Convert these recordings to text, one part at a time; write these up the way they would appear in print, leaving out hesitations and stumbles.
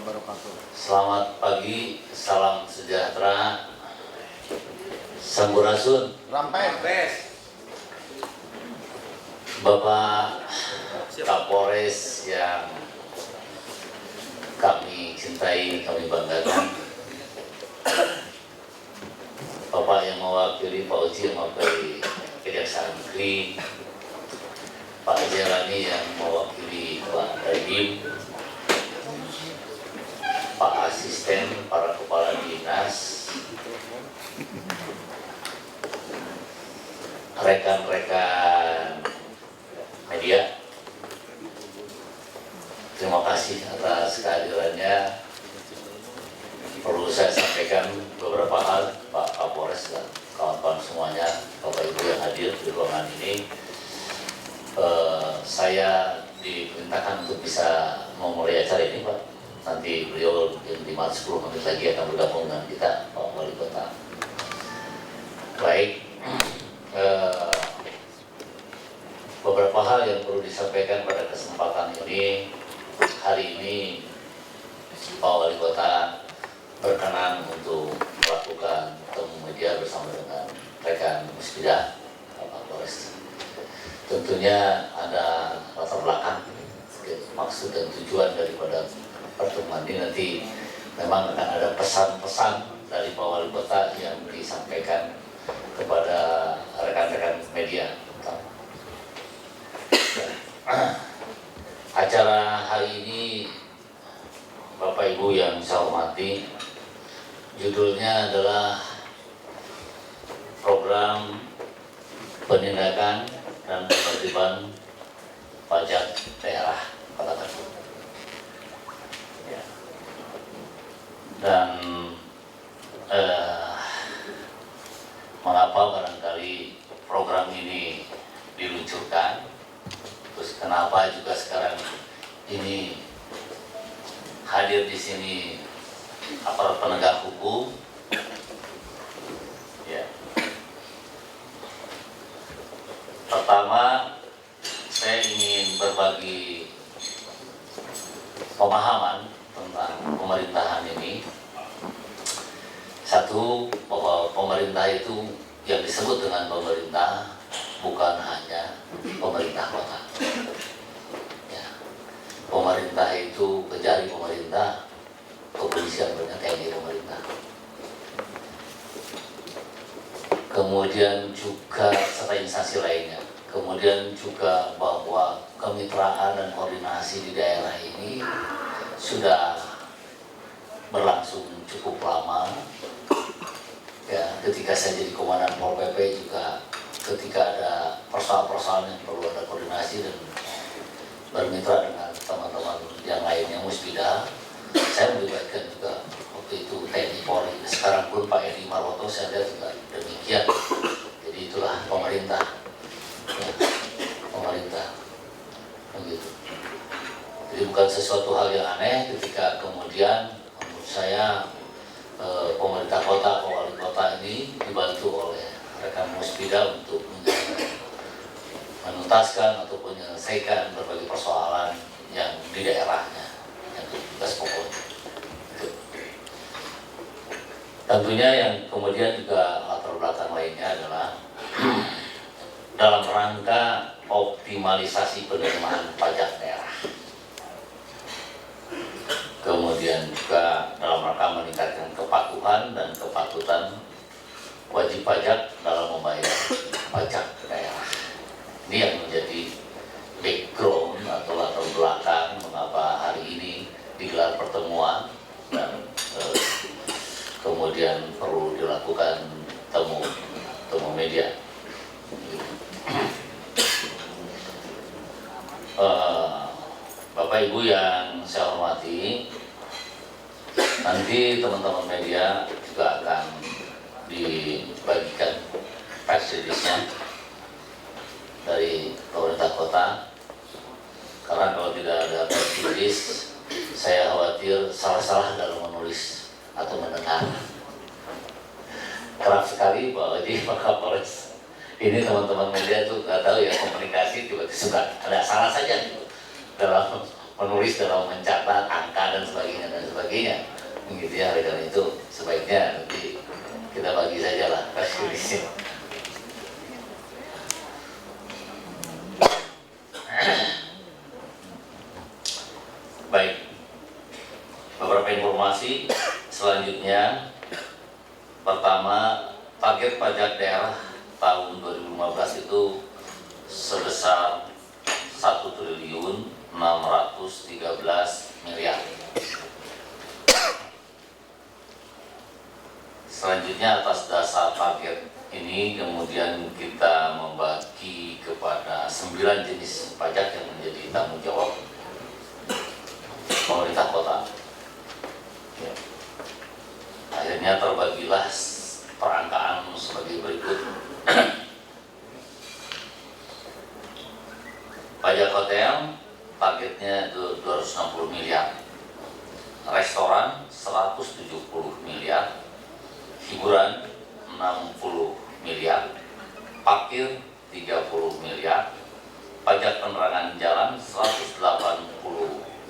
wabarakatuh. Selamat pagi, salam sejahtera, Sampurasun. Rampes. Bapak Kapolres yang kami cintai, kami banggakan, Bapak yang mewakili Pak Uci yang mewakili Kejaksaan Negeri, Pak Jelani yang mewakili Pak Dadim, Pak Asisten, para kepala dinas, rekan-rekan media, terima kasih atas kehadirannya. Perlu saya sampaikan beberapa hal, Pak Kapolres dan kawan-kawan semuanya, Bapak Ibu yang hadir di ruangan ini. Saya diperintahkan untuk bisa memulai acara ini, Pak. Nanti beliau mungkin 5-10 menit lagi akan bergabung dengan kita, Pak Wali Kota. Baik, beberapa hal yang perlu disampaikan pada kesempatan ini. Hari ini Pak Wali Kota berkenan untuk melakukan temu media bersama dengan rekan Musbidah, Pak Polres. Tentunya ada latar belakang, maksud dan tujuan daripada pertemuan ini. Nanti memang akan ada pesan-pesan dari Pak Wali Kota yang disampaikan kepada rekan-rekan media. Acara hari ini, Bapak Ibu yang saya hormati, judulnya adalah Program Penindakan dan Penertiban Pajak Daerah Kota Bandung. Ya. Dan mengapa barangkali program ini diluncurkan, terus kenapa juga sekarang ini hadir di sini aparat penegak hukum. Ya. Pertama, saya ingin berbagi pemahaman tentang pemerintahan ini. Satu, bahwa pemerintah itu yang disebut dengan pemerintah bukan hanya pemerintah kota. Ya. Pemerintah itu Kejari pemerintah, kepolisian banyak, TNI pemerintah. Kemudian juga serta instansi lainnya. Kemudian juga bahwa kemitraan dan koordinasi di daerah ini sudah berlangsung cukup lama. Ya, ketika saya jadi komandan Pol PP juga, ketika ada persoalan-persoalan yang perlu ada koordinasi dan bermitra dengan teman-teman yang lainnya Musbidah, saya melibatkan juga waktu itu TNI Polri. Sekarang pun Pak Edi Marwoto saya lihat juga demikian. Jadi itulah pemerintah, ya, pemerintah, begitu. Jadi bukan sesuatu hal yang aneh ketika kemudian menurut saya pemerintah kota, wali kota ini dibantu oleh rekan Musbidah untuk menuntaskan ataupun menyelesaikan berbagai persoalan yang di daerahnya, yang tugas pokoknya. Tentunya yang kemudian juga latar belakang lainnya adalah dalam rangka optimalisasi penerimaan pajak daerah. Kemudian juga dalam rangka meningkatkan kepatuhan dan kepatutan wajib pajak dalam membayar pajak daerah. Ini yang menjadi background atau latar belakang mengapa hari ini digelar pertemuan dan kemudian perlu dilakukan temu media. Bapak Ibu yang saya hormati, nanti teman-teman media juga akan dibagikan press release-nya dari pemerintah kota, karena kalau tidak ada press release, saya khawatir salah-salah dalam menulis atau mendengar. Kerap sekali Pak Haji, Pak Kapolres, ini teman-teman media tuh nggak tahu ya, komunikasi tiba-tiba suka ada salah saja gitu dalam menulis dalam mencatat angka dan sebagainya gitu ya. Oleh karena itu sebaiknya nanti kita bagi saja lah press release-nya. Baik, beberapa informasi selanjutnya. Pertama, target pajak daerah tahun 2015 itu sebesar 1.613.000.000.000. Selanjutnya atas dasar target ini kemudian kita membagi kepada 9 jenis pajak yang menjadi tanggung jawab pemerintah kota. Ya. Akhirnya terbagilah perangkaan sebagai berikut. Pajak hotel targetnya 260 miliar, restoran 170 miliar, hiburan 60 miliar, parkir 30 miliar, pajak penerangan jalan 180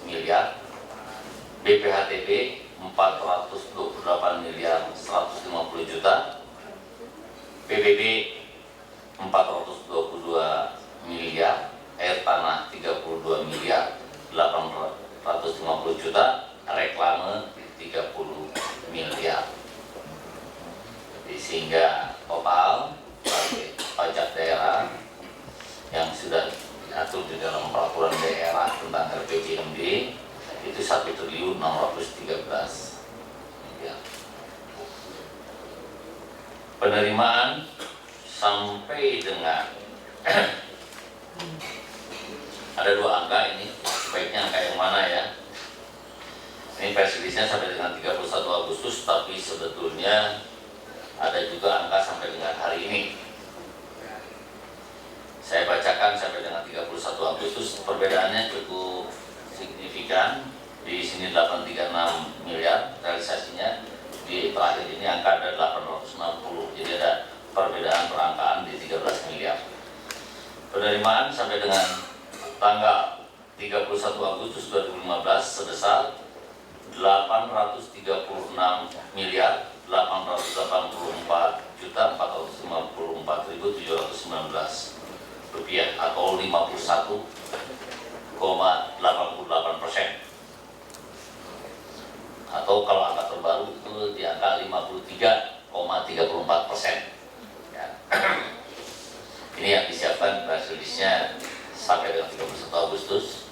miliar, BPHTB 428 miliar 150 juta, PBB 422 miliar, air tanah 32 miliar 850 juta, reklame 30 miliar. Jadi, sehingga total pajak daerah yang sudah diatur di dalam peraturan daerah tentang RPJMD itu 1.613 miliar. Penerimaan sampai dengan ada 2 angka ini, sebaiknya angka yang mana ya? Ini press release-nya sampai dengan 31 Agustus, tapi sebetulnya ada juga angka sampai dengan hari ini. Saya bacakan sampai dengan 31 Agustus, perbedaannya cukup signifikan. Di sini 836 miliar realisasinya, di terakhir ini angka ada 860, jadi ada perbedaan perangkaan di 13 miliar. Penerimaan sampai dengan tanggal 31 Agustus 2015 sebesar 836 miliar 884 juta 454.719 rupiah atau 51,88%. Atau kalau angka terbaru itu di angka 53,34%. Ya. Ini yang disiapkan press release-nya sampai dengan 31 Agustus.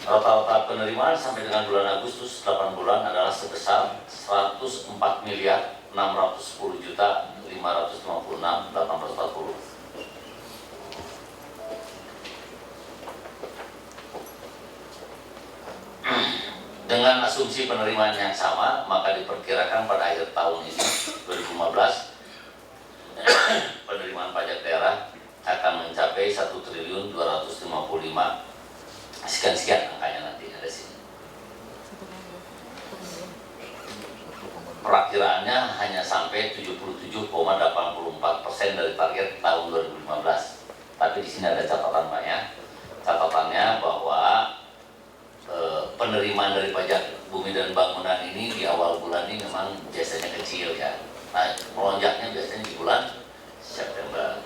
Rata-rata penerimaan sampai dengan bulan Agustus 8 bulan adalah sebesar 104 miliar 610 juta 556.840. Dengan asumsi penerimaan yang sama, maka diperkirakan pada akhir tahun ini 2015 penerimaan pajak daerah akan mencapai 1.255 sekian angkanya, nanti ada sini. Perakiraannya hanya sampai 77,84% dari target tahun 2015. Tapi di sini ada catatan Pak ya. Catatannya bahwa penerimaan dari pajak bumi dan bangunan ini di awal bulan ini memang biasanya kecil ya. Nah, melonjaknya biasanya di bulan September.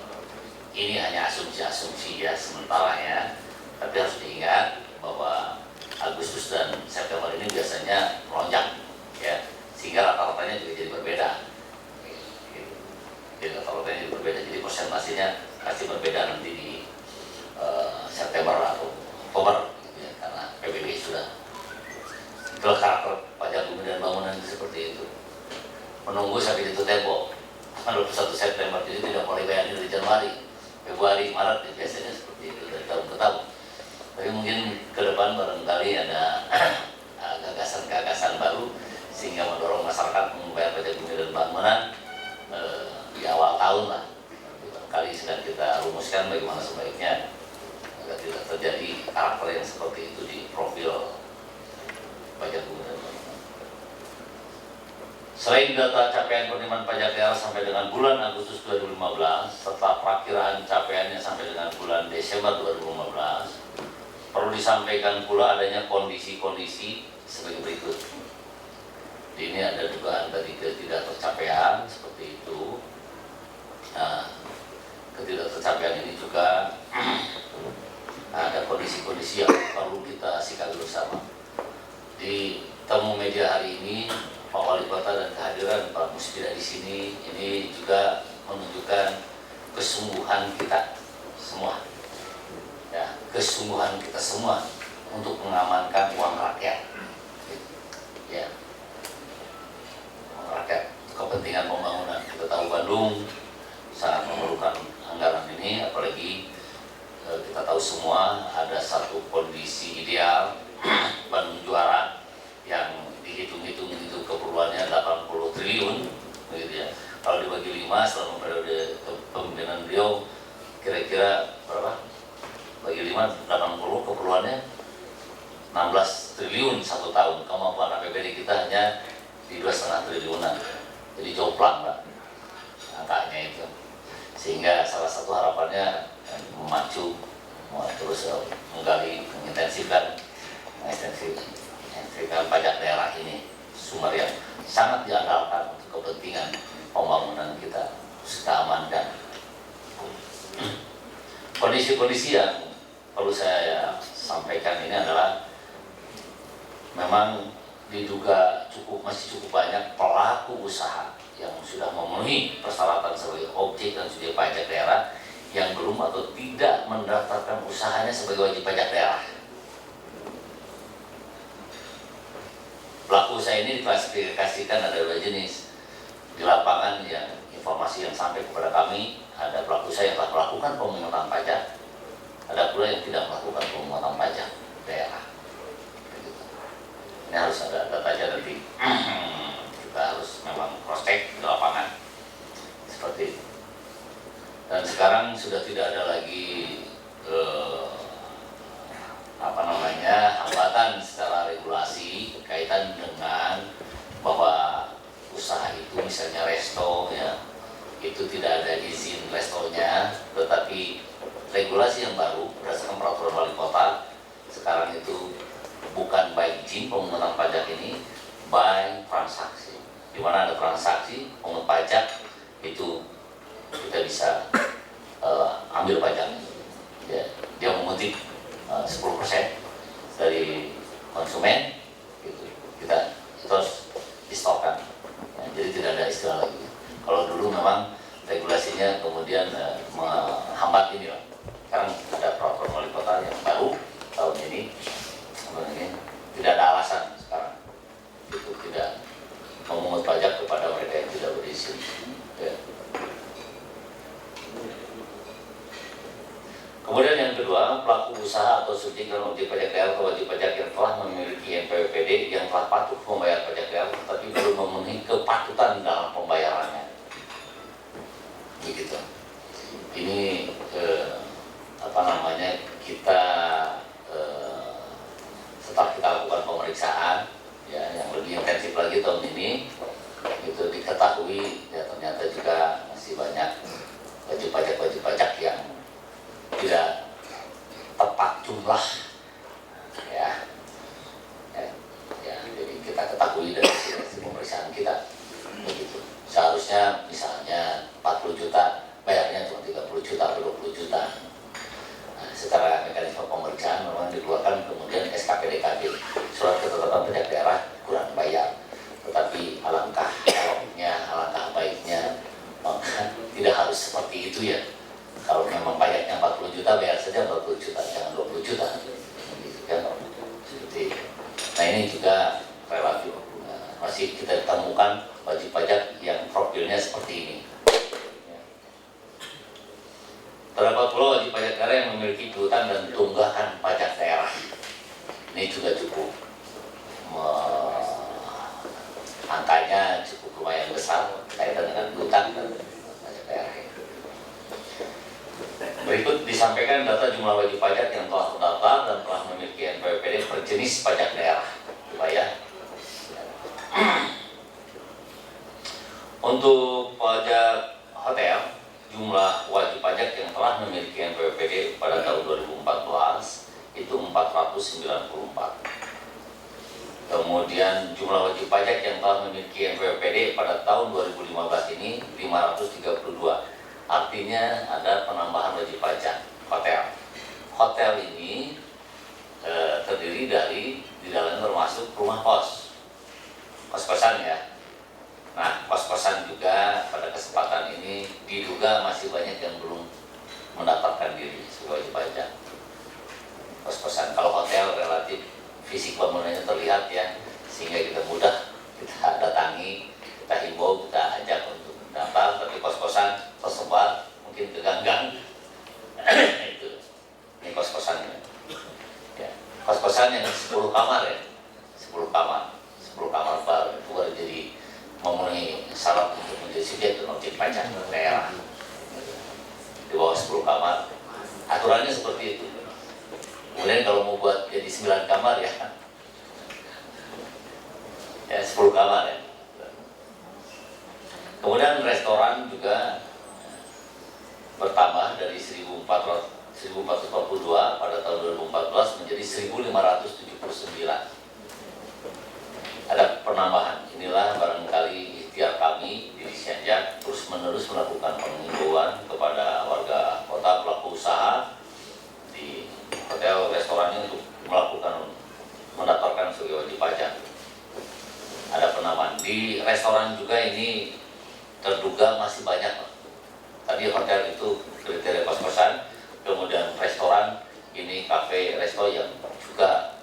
Ini hanya asumsi-asumsi ya sementara ya. Tapi harus diingat bahwa Agustus dan September ini biasanya melonjak ya, sehingga rata-ratanya juga jadi berbeda. Jadi rata-ratanya jadi berbeda, jadi persentasenya pasti berbeda nanti di September atau Oktober ya, karena PBB sudah. Itulah karakter pajak bumi dan bangunan seperti itu. Menunggu sampai itu tempo 21 September, jadi tidak mulai bayar dari Januari, Februari, Maret ya, biasanya seperti itu dari tahun ke tahun. Tapi mungkin ke depan barangkali ada gagasan-gagasan baru sehingga mendorong masyarakat membayar pajak bumi dan bangunan di awal tahun lah. Barangkali sedang kita rumuskan bagaimana sebaiknya agar tidak terjadi karakter yang seperti itu di profil pajak bumi dan bangunan. Selain data capaian penerimaan pajak daerah sampai dengan bulan Agustus 2015 serta perakiraan capaiannya sampai dengan bulan Desember 2015, disampaikan pula adanya kondisi-kondisi sebagai berikut. Ini ada dugaan tadi ketidaktercapaian seperti itu. Nah, ketidaktercapaian ini juga ada kondisi-kondisi yang perlu kita sikapi bersama. Di temu media hari ini, Pak Wali Kota dan kehadiran Pak Musbida di sini ini juga menunjukkan kesungguhan kita semua, ya, kesungguhan kita semua untuk mengamankan uang rakyat, ya, uang rakyat, kepentingan pembangunan. Kita tahu Bandung sangat memerlukan anggaran ini, apalagi kita tahu semua ada satu kondisi ideal Bandung juara yang dihitung-hitung itu keperluannya 80 triliun, begitu ya. Kalau dibagi 5 selama periode kepemimpinan beliau kira-kira berapa? Bagi 5, 80, keperluannya 16 triliun satu tahun. Kemampuan APBD kita hanya di 2,5 triliunan. Jadi jomplang Pak angkanya itu. Sehingga salah satu harapannya memacu terus menggali, mengintensifkan pajak daerah ini, sumber yang sangat diandalkan untuk kepentingan pembangunan kita, keamanan. Kondisi-kondisi yang perlu saya sampaikan ini adalah memang diduga masih cukup banyak pelaku usaha yang sudah memenuhi persyaratan sebagai objek dan subjek pajak daerah yang belum atau tidak mendaftarkan usahanya sebagai wajib pajak daerah. Pelaku usaha ini diklasifikasikan ada 2 jenis. Di lapangan yang informasi yang sampai kepada kami, ada pelaku usaha yang telah melakukan pemungutan pajak, ada pula yang tidak melakukan pemungutan pajak daerah. Ini harus ada datanya nanti. Kita harus memang cross check di lapangan seperti itu. Dan sekarang sudah tidak ada lagi hambatan secara regulasi kaitan dengan bahwa usaha itu misalnya resto ya, itu tidak ada izin restonya, tetapi regulasi yang baru berdasarkan peraturan wali kota sekarang itu bukan by izin pemungutan pajak ini, by transaksi. Di mana ada transaksi pemungut pajak itu kita bisa ambil pajaknya. Ya, dia mengutip 10% dari konsumen, gitu. Kita itu harus distorkan. Ya, jadi tidak ada istilah lagi. Kalau dulu memang regulasinya kemudian menghambat ini lah. Sekarang ada peraturan wali kota yang baru tahun ini, tidak ada alasan sekarang itu tidak memungut pajak kepada mereka yang tidak berizin. Ya. Kemudian yang kedua, pelaku usaha atau subjek dan objek pajak daerah atau wajib pajak yang telah memiliki NPWPD yang telah patuh membayar pajak daerah tetapi belum memenuhi kepatutan dalam pembayarannya. Begitu. Ini kita setelah kita lakukan pemeriksaan ya yang lebih intensif lagi tahun ini, itu diketahui ya ternyata juga masih banyak wajib pajak yang tidak tepat jumlah ya, jadi kita ketahui dari hasil pemeriksaan kita begitu. Seharusnya misalnya 40 juta bayarnya cuma 30 juta atau 20 juta. Nah, secara mekanisme pemeriksaan memang dikeluarkan kemudian SKPDKB, surat ketetapan pajak daerah kurang bayar, tetapi alangkah eloknya, alangkah baiknya tidak harus seperti itu ya. Kalau memang pajaknya 40 juta, bayar saja 40 juta, jangan 20 juta. Gitu kan? Seperti itu. Nah ini juga relatif masih kita temukan wajib pajak yang profilnya seperti ini. Terdapat pula wajib pajak daerah yang memiliki piutang dan tunggakan pajak daerah. Ini juga cukup angkanya cukup lumayan besar kaitan dengan piutang dan pajak daerah. Berikut disampaikan data jumlah wajib pajak yang telah terdaftar dan telah memiliki NPWPD per jenis pajak daerah. Ya. Untuk pajak hotel, jumlah wajib pajak yang telah memiliki NPWPD pada tahun 2014 itu 411 Kemudian jumlah wajib pajak yang telah memiliki NPWPD pada tahun 2015 ini 532. Artinya ada penambahan wajib pajak hotel. Hotel ini terdiri dari di dalamnya termasuk rumah kos-kosan ya. Nah, kos-kosan juga pada kesempatan ini diduga masih banyak yang belum mendaftarkan diri sebagai wajib pajak. Kos-kosan, kalau hotel relatif fisik bangunannya terlihat ya, sehingga kita mudah kita datangi, kita himbau, kita ajak untuk daftar. Tapi kos-kosan tersebar mungkin ke gang-gang. Itu ini kos-kosannya ya. Kos-kosan yang 10 kamar ya, 10 kamar baru itu baru jadi memenuhi syarat untuk menjadi subjek wajib pajak daerah. Di bawah 10 kamar aturannya seperti itu. Kemudian kalau mau buat jadi 9 kamar ya 10 kamar ya. Kemudian restoran juga bertambah dari 1442 pada tahun 2014 menjadi 1579. Ada penambahan. Inilah barangkali ikhtiar kami di Cianjur terus-menerus melakukan penghimbauan kepada warga kota, pelaku usaha di hotel restorannya untuk mendaftarkan sebagai wajib pajak. Ada penambahan di restoran juga, ini terduga masih banyak. Tadi hotel itu kriteria kos-kosan, kemudian restoran ini kafe resto yang juga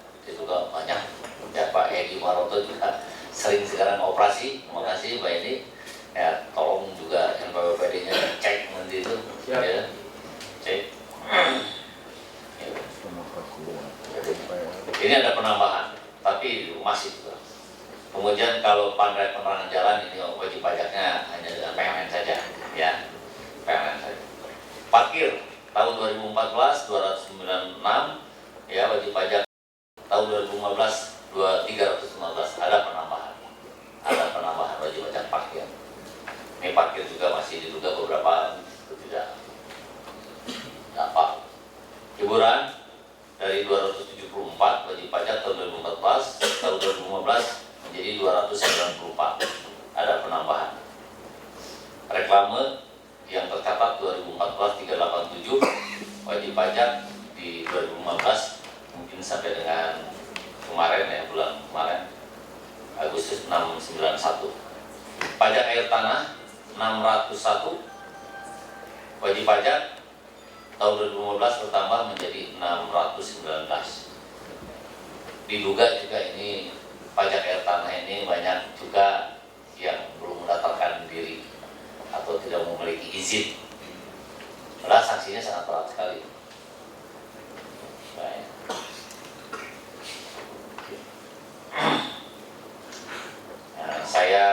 banyak. Ya, Pak Edi Maroto juga sering sekarang operasi. Terima kasih Pak Edi. Ya, tolong juga NPWPD-nya cek nanti itu. Ya, cek. Ini ada penambahan, tapi masih juga. Kemudian kalau pandai penerangan jalan ini wajib pajaknya hanya dengan PLN saja, ya, PLN saja. Parkir tahun 2014 296, ya, wajib pajak tahun 2015 315. Ada penambahan wajib pajak parkir. Ini parkir juga masih diduga beberapa tidak dapat. Hiburan dari 274 wajib pajak tahun 2014, tahun 2015 menjadi 294. Ada penambahan. Reklame yang tercatat 2014 387 wajib pajak di 2015 mungkin sampai dengan kemarin ya, bulan kemarin Agustus 691. Pajak air tanah 601 wajib pajak tahun 2015 bertambah menjadi 619. Diduga juga ini pajak air tanah ini banyak juga yang belum mendaftarkan diri atau tidak memiliki izin. Padahal sanksinya sangat berat sekali. Baik. Nah, saya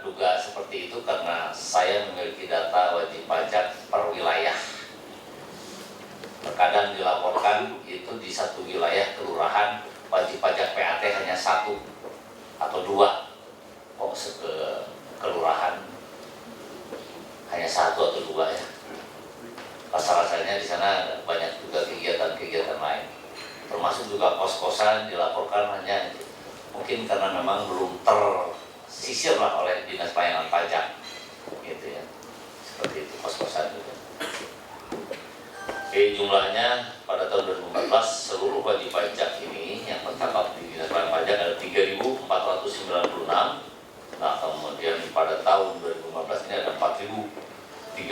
duga seperti itu karena saya memiliki data wajib pajak per wilayah. Terkadang dilaporkan itu di satu wilayah kelurahan wajib pajak PAT hanya 1 atau 2. Kok kelurahan hanya 1 atau 2 ya. Rasa-rasanya di sana banyak juga kegiatan-kegiatan lain. Termasuk juga kos-kosan dilaporkan hanya itu. Mungkin karena memang belum tersisir lah oleh Dinas Pelayanan Pajak, gitu ya. Seperti itu kos-kosan juga. Jumlahnya pada tahun 2014 seluruh wajib pajak ini yang tercatat di Dinas Pelayanan Pajak ada 3.496. Nah, kemudian pada tahun 2015 ini ada 4.032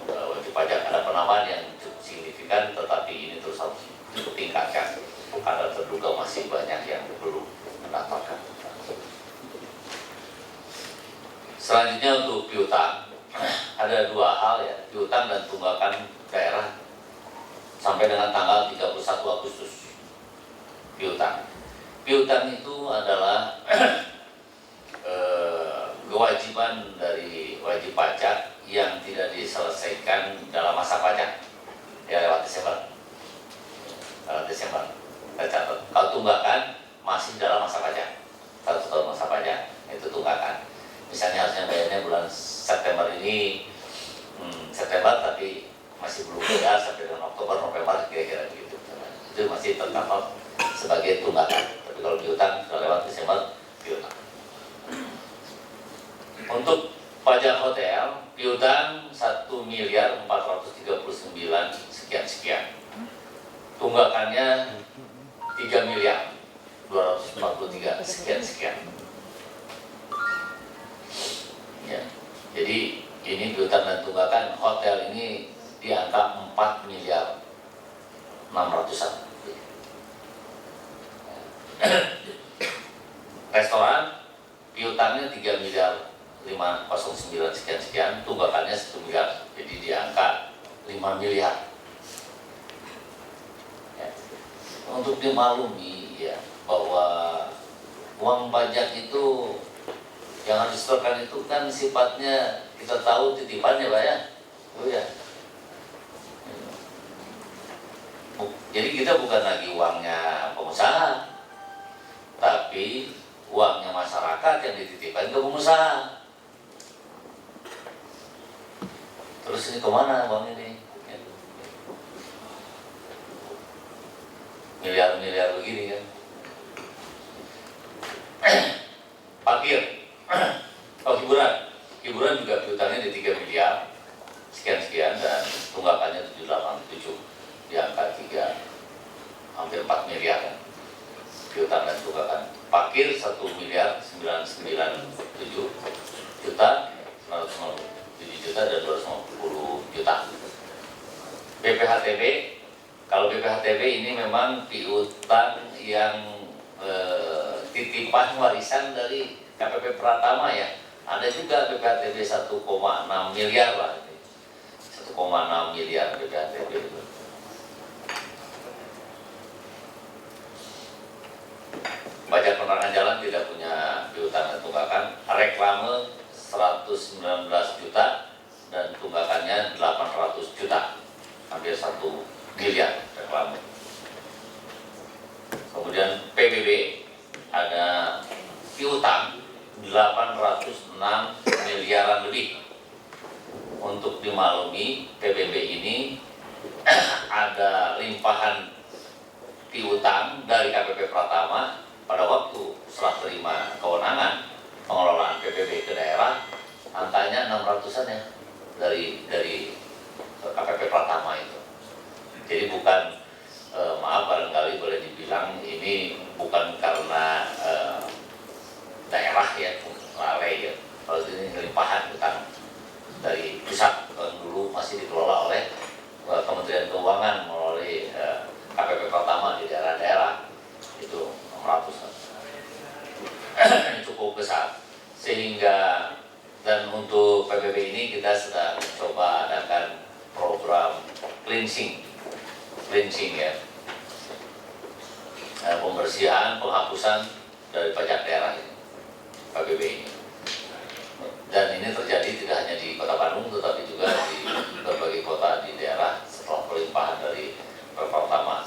wajib pajak. Ada penambahan yang cukup signifikan, tetapi ini terus harus ditingkatkan karena terduga masih banyak yang belum mendaftarkan. Selanjutnya untuk piutang, ada 2 hal ya, piutang dan tunggakan daerah sampai dengan tanggal 31 Agustus. Piutang itu adalah kewajiban dari wajib pajak yang tidak diselesaikan dalam masa pajak ya, lewat Desember. Kita catat. Kalau tunggakan masih dalam masa pajak, 1 tahun masa pajak, itu tunggakan. Misalnya harusnya bayarnya bulan September ini, September tapi masih belum bayar sampai dengan Oktober, November, kira-kira begitu. Itu masih tercatat sebagai tunggakan. Tapi kalau piutang sudah lewat Desember, piutang. Untuk pajak hotel, piutang 1.439 sekian. Tunggakannya 3.243 sekian. Ya, jadi ini piutang dan tunggakan hotel ini di angka 4.600-an. Restoran piutangnya 3.509 sekian, tunggakannya 1 miliar, jadi di angka 5 miliar. Ya. Untuk dimaklumi ya bahwa uang pajak itu yang harus disetorkan itu kan sifatnya kita tahu titipannya Pak ya. Oh ya. Jadi kita bukan lagi uangnya pengusaha, tapi uangnya masyarakat yang dititipkan ke pengusaha. Terus ini kemana uang ini? Miliar-miliar begini kan. Parkir. Oh, hiburan juga piutangnya di 3 miliar sekian dan tunggakannya 787 di angka 3 hampir 4 miliar kan. Piutang dan tunggakan. Parkir 1.997 juta, 957 juta dan 250 juta. BPHTB, kalau BPHTB ini memang piutang yang titipan warisan dari KPP Pratama ya. Ada juga BPHTB 1,6 miliar lah. 1,6 miliar BPHTB itu. Pajak penerangan jalan tidak punya piutang dan tunggakan. Reklame 119 juta dan tunggakannya 800 juta. Hampir 1 miliar reklame. Kemudian PBB ada piutang 806 miliaran lebih. Untuk dimaklumi, PBB ini ada limpahan piutang dari KPP Pratama pada waktu serah terima kewenangan pengelolaan PBB ke daerah, angkanya 600-an ya dari KPP Pratama itu. Jadi bukan maaf barangkali boleh dibilang ini bukan karena daerah ya, lalai ya. Kalau ini limpahan utang dari pusat dulu masih dikelola oleh Kementerian Keuangan melalui KPP Pratama di daerah-daerah itu 600 cukup besar, sehingga dan untuk PBB ini kita sedang mencoba adakan program cleansing ya, pembersihan, penghapusan dari pajak daerah ini, PBB ini. Dan ini terjadi tidak hanya di Kota Bandung, tetapi juga di berbagai kota di daerah setelah pelimpahan dari Pertama.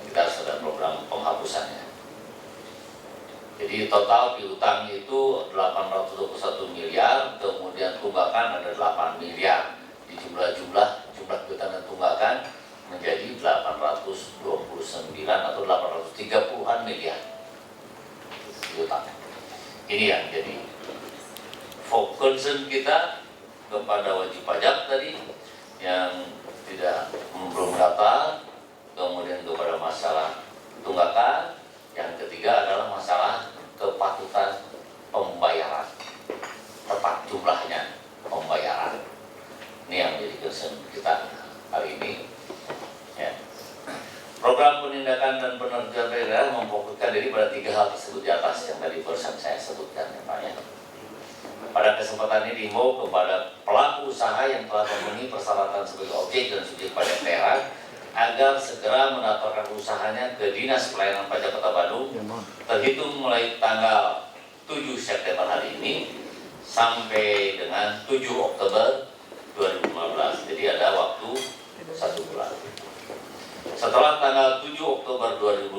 Kita harus ada program penghapusannya. Jadi total piutang itu 821 miliar, kemudian tunggakan ada 8 miliar. Di jumlah piutang dan tunggakan menjadi 829 atau 830-an miliar piutang. Ini yang jadi concern kita kepada wajib pajak tadi yang belum daftar, kemudian kepada masalah tunggakan, yang ketiga adalah masalah kepatutan pembayaran, tepat jumlahnya pembayaran. Ini yang menjadi concern kita hari ini. Ya. Program penindakan dan penertiban daerah memfokuskan diri pada 3 hal tersebut di atas yang tadi barusan saya sebutkan ya Pak ya. Pada kesempatan ini dihimbau kepada pelaku usaha yang telah memenuhi persyaratan sebagai objek dan subjek pajak daerah agar segera mendaftarkan usahanya ke Dinas Pelayanan Pajak Kota Bandung terhitung mulai tanggal 7 September hari ini sampai dengan 7 Oktober 2015. Jadi ada waktu 1 bulan. Setelah tanggal 7 Oktober 2015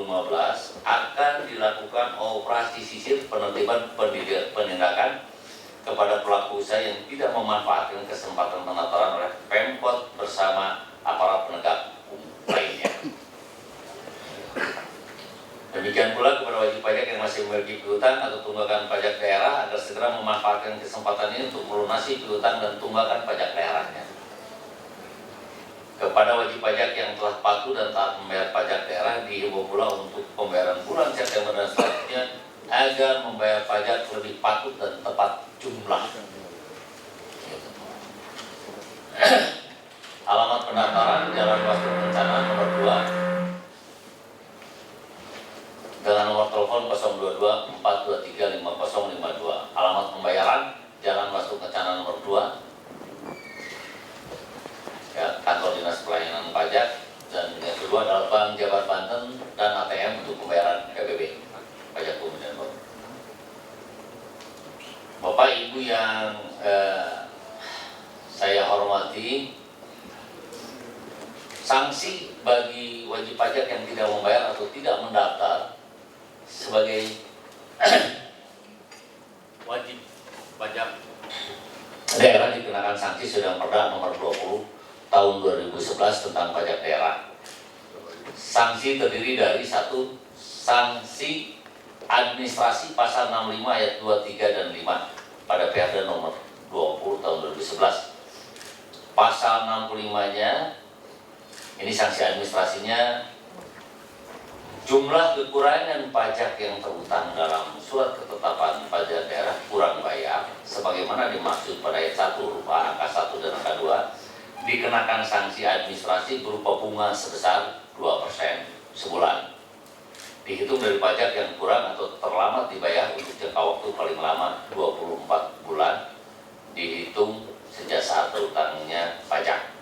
akan dilakukan operasi sisir penertiban penindakan kepada pelaku usaha yang tidak memanfaatkan kesempatan pendaftaran oleh Pemkot bersama aparat penegak hukum lainnya. Demikian pula kepada wajib pajak yang masih memiliki piutang atau tunggakan pajak daerah agar segera memanfaatkan kesempatan ini untuk melunasi piutang dan tunggakan pajak daerahnya. Kepada wajib pajak yang telah patuh dan taat membayar pajak daerah dihimbau pula untuk pembayaran bulan September dan selanjutnya agar membayar pajak lebih patut dan tepat jumlah. Alamat pendaftaran Jalan Wastu Kencana nomor 2 dengan nomor telepon 022 423 5052. Alamat pembayaran Jalan Wastu Kencana nomor 2 ya, kantor dinas pelayanan pajak, dan yang kedua adalah Bank Jabar Banten dan ATM untuk pembayaran PBB pajak bumi dan bangunan. Bapak Ibu yang saya hormati, sanksi bagi wajib pajak yang tidak membayar atau tidak mendaftar sebagai wajib pajak daerah dikenakan sanksi Undang-Undang Perda nomor 20 tahun 2011 tentang pajak daerah. Sanksi terdiri dari satu, sanksi administrasi pasal 65 ayat 2, 3, dan 5 pada Perda nomor 20 tahun 2011. Pasal 65-nya, ini sanksi administrasinya, jumlah kekurangan pajak yang terutang dalam surat ketetapan pajak daerah kurang bayar sebagaimana dimaksud pada ayat 1 rupa angka 1 dan angka 2 dikenakan sanksi administrasi berupa bunga sebesar 2% sebulan. Dihitung dari pajak yang kurang atau terlambat dibayar untuk jangka waktu paling lama 24 bulan, dihitung sejak saat terutangnya pajak.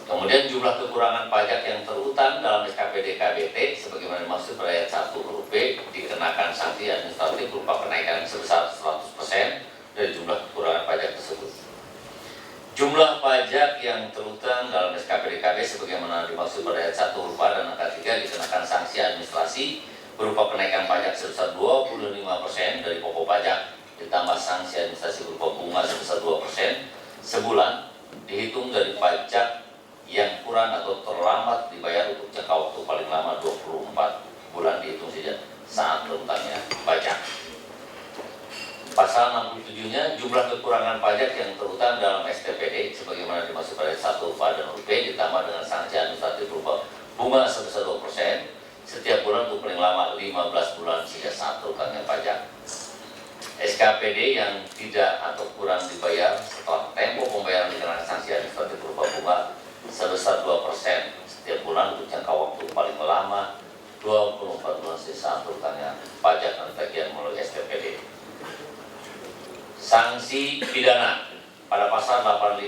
Kemudian jumlah kekurangan pajak yang terutang dalam SKPD KBT sebagaimana dimaksud pada ayat 1 huruf B dikenakan sanksi administratif berupa kenaikan sebesar 100% dari jumlah kekurangan pajak tersebut. Jumlah pajak yang terutang dalam SKPD KB sebagaimana dimaksud pada ayat 1 huruf A dan angka 3 dikenakan sanksi administrasi berupa kenaikan pajak sebesar 25% dari pokok pajak ditambah sanksi administrasi berupa bunga sebesar 2% sebulan, dihitung dari pajak yang kurang atau terlambat dibayar untuk jangka waktu paling lama 24 bulan dihitung sejak saat terutangnya pajak. Pasal 67-nya jumlah kekurangan pajak yang terutang dalam STPD sebagaimana dimaksud pada 1 huruf A dan huruf B ditambah dengan sanksi administratif berupa bunga sebesar 2% setiap bulan untuk paling lama 15 bulan sejak saat terutangnya pajak. SKPD yang tidak atau kurang dibayar setelah tempo pembayaran dikenakan sanksi administratif berupa bunga sebesar 2% setiap bulan untuk jangka waktu paling lama 24 bulan sejak saat terutangnya pajak dan tagihan melalui STPD. Sanksi pidana pada pasal 85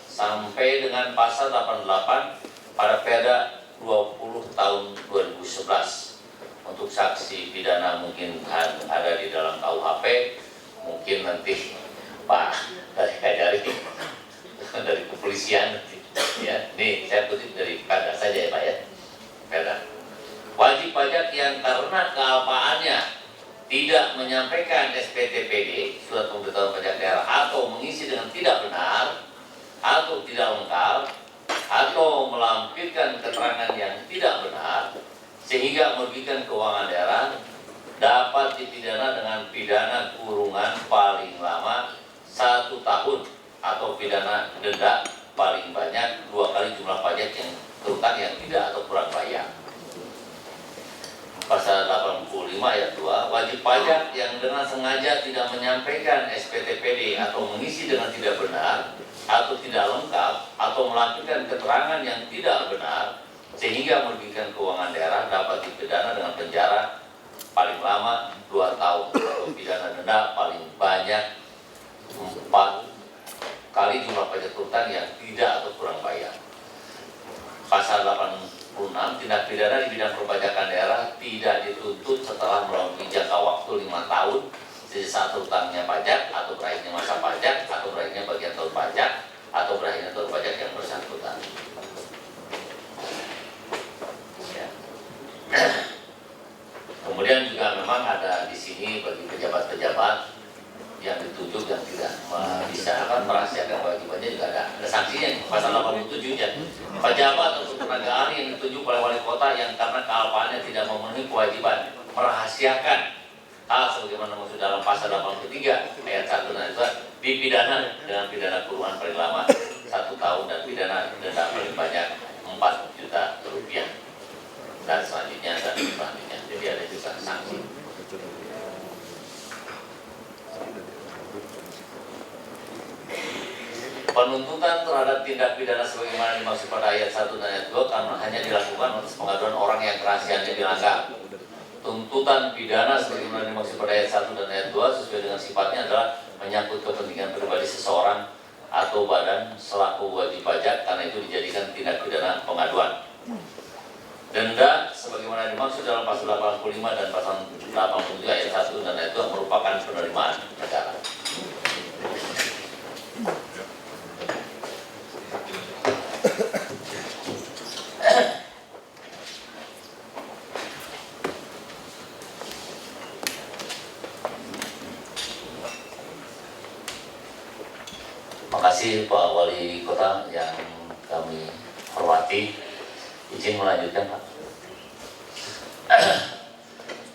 sampai dengan pasal 88 pada Perda 20 tahun 2011. Untuk saksi pidana mungkin ada di dalam KUHP, mungkin nanti Pak dari Kajari dari kepolisian ya. Nih saya kutip dari Perda saja ya Pak ya. Perda. Wajib pajak yang karena kealpaannya tidak menyampaikan SPTPD surat pemberitahuan pajak daerah atau mengisi dengan tidak benar atau tidak lengkap atau melampirkan keterangan yang tidak benar sehingga merugikan keuangan daerah dapat dipidana dengan pidana kurungan paling lama 1 tahun atau pidana denda paling banyak 2 kali jumlah pajak yang terutang yang tidak atau kurang bayar. Pasal 85 ayat 2, wajib pajak yang dengan sengaja tidak menyampaikan SPTPD atau mengisi dengan tidak benar atau tidak lengkap atau melampirkan keterangan yang tidak benar sehingga merugikan keuangan daerah dapat dipidana dengan penjara paling lama 2 tahun atau pidana denda paling banyak 4 kali jumlah pajak terutang yang tidak atau kurang bayar. Pasal 86, tindak pidana di bidang perpajakan daerah tidak dituntut setelah melalui jangka waktu 5 tahun sejak saat terutangnya pajak atau berakhirnya masa pajak atau berakhirnya bagian tahun pajak atau berakhirnya tahun pajak yang bersangkutan. Ya. Kemudian juga memang ada di sini bagi pejabat-pejabat yang ditunjuk yang tidak bisa merahasiakan kewajibannya juga ada sanksinya pasal 87 ya. Pejabat atau tenaga ahli yang ditunjuk oleh wali kota yang karena kealpaannya tidak memenuhi kewajiban merahasiakan hal sebagaimana maksud dalam pasal 83 ayat 1 dan 2 dipidana dengan pidana kurungan paling lama 1 tahun dan pidana denda paling banyak 4 juta rupiah dan selanjutnya. Jadi ada juga sanksi. Penuntutan terhadap tindak pidana sebagaimana dimaksud pada ayat 1 dan ayat 2 karena hanya dilakukan atas pengaduan orang yang kerahasiaannya dilanggar. Tuntutan pidana sebagaimana dimaksud pada ayat 1 dan ayat 2 sesuai dengan sifatnya adalah menyangkut kepentingan pribadi seseorang atau badan selaku wajib pajak, karena itu dijadikan tindak pidana pengaduan. Denda sebagaimana dimaksud dalam pasal 85 dan pasal 87 ayat 1 dan ayat 2 merupakan penerimaan negara. Terima kasih Pak Wali Kota yang kami hormati. Izin melanjutkan Pak.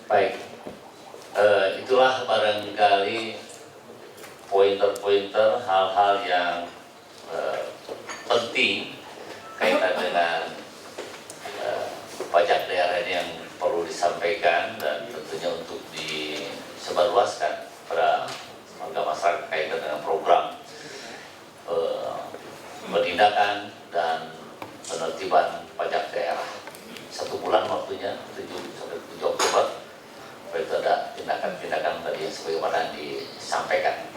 Baik, itulah barangkali pointer-pointer hal-hal yang penting kaitan dengan pajak daerah ini yang perlu disampaikan dan tentunya untuk disebarluaskan pada warga masyarakat kaitan dengan program penindakan dan penertiban pajak daerah. 1 bulan waktunya, 7 sampai 7 Oktober. Itu ada tindakan-tindakan tadi yang sebagaimana disampaikan.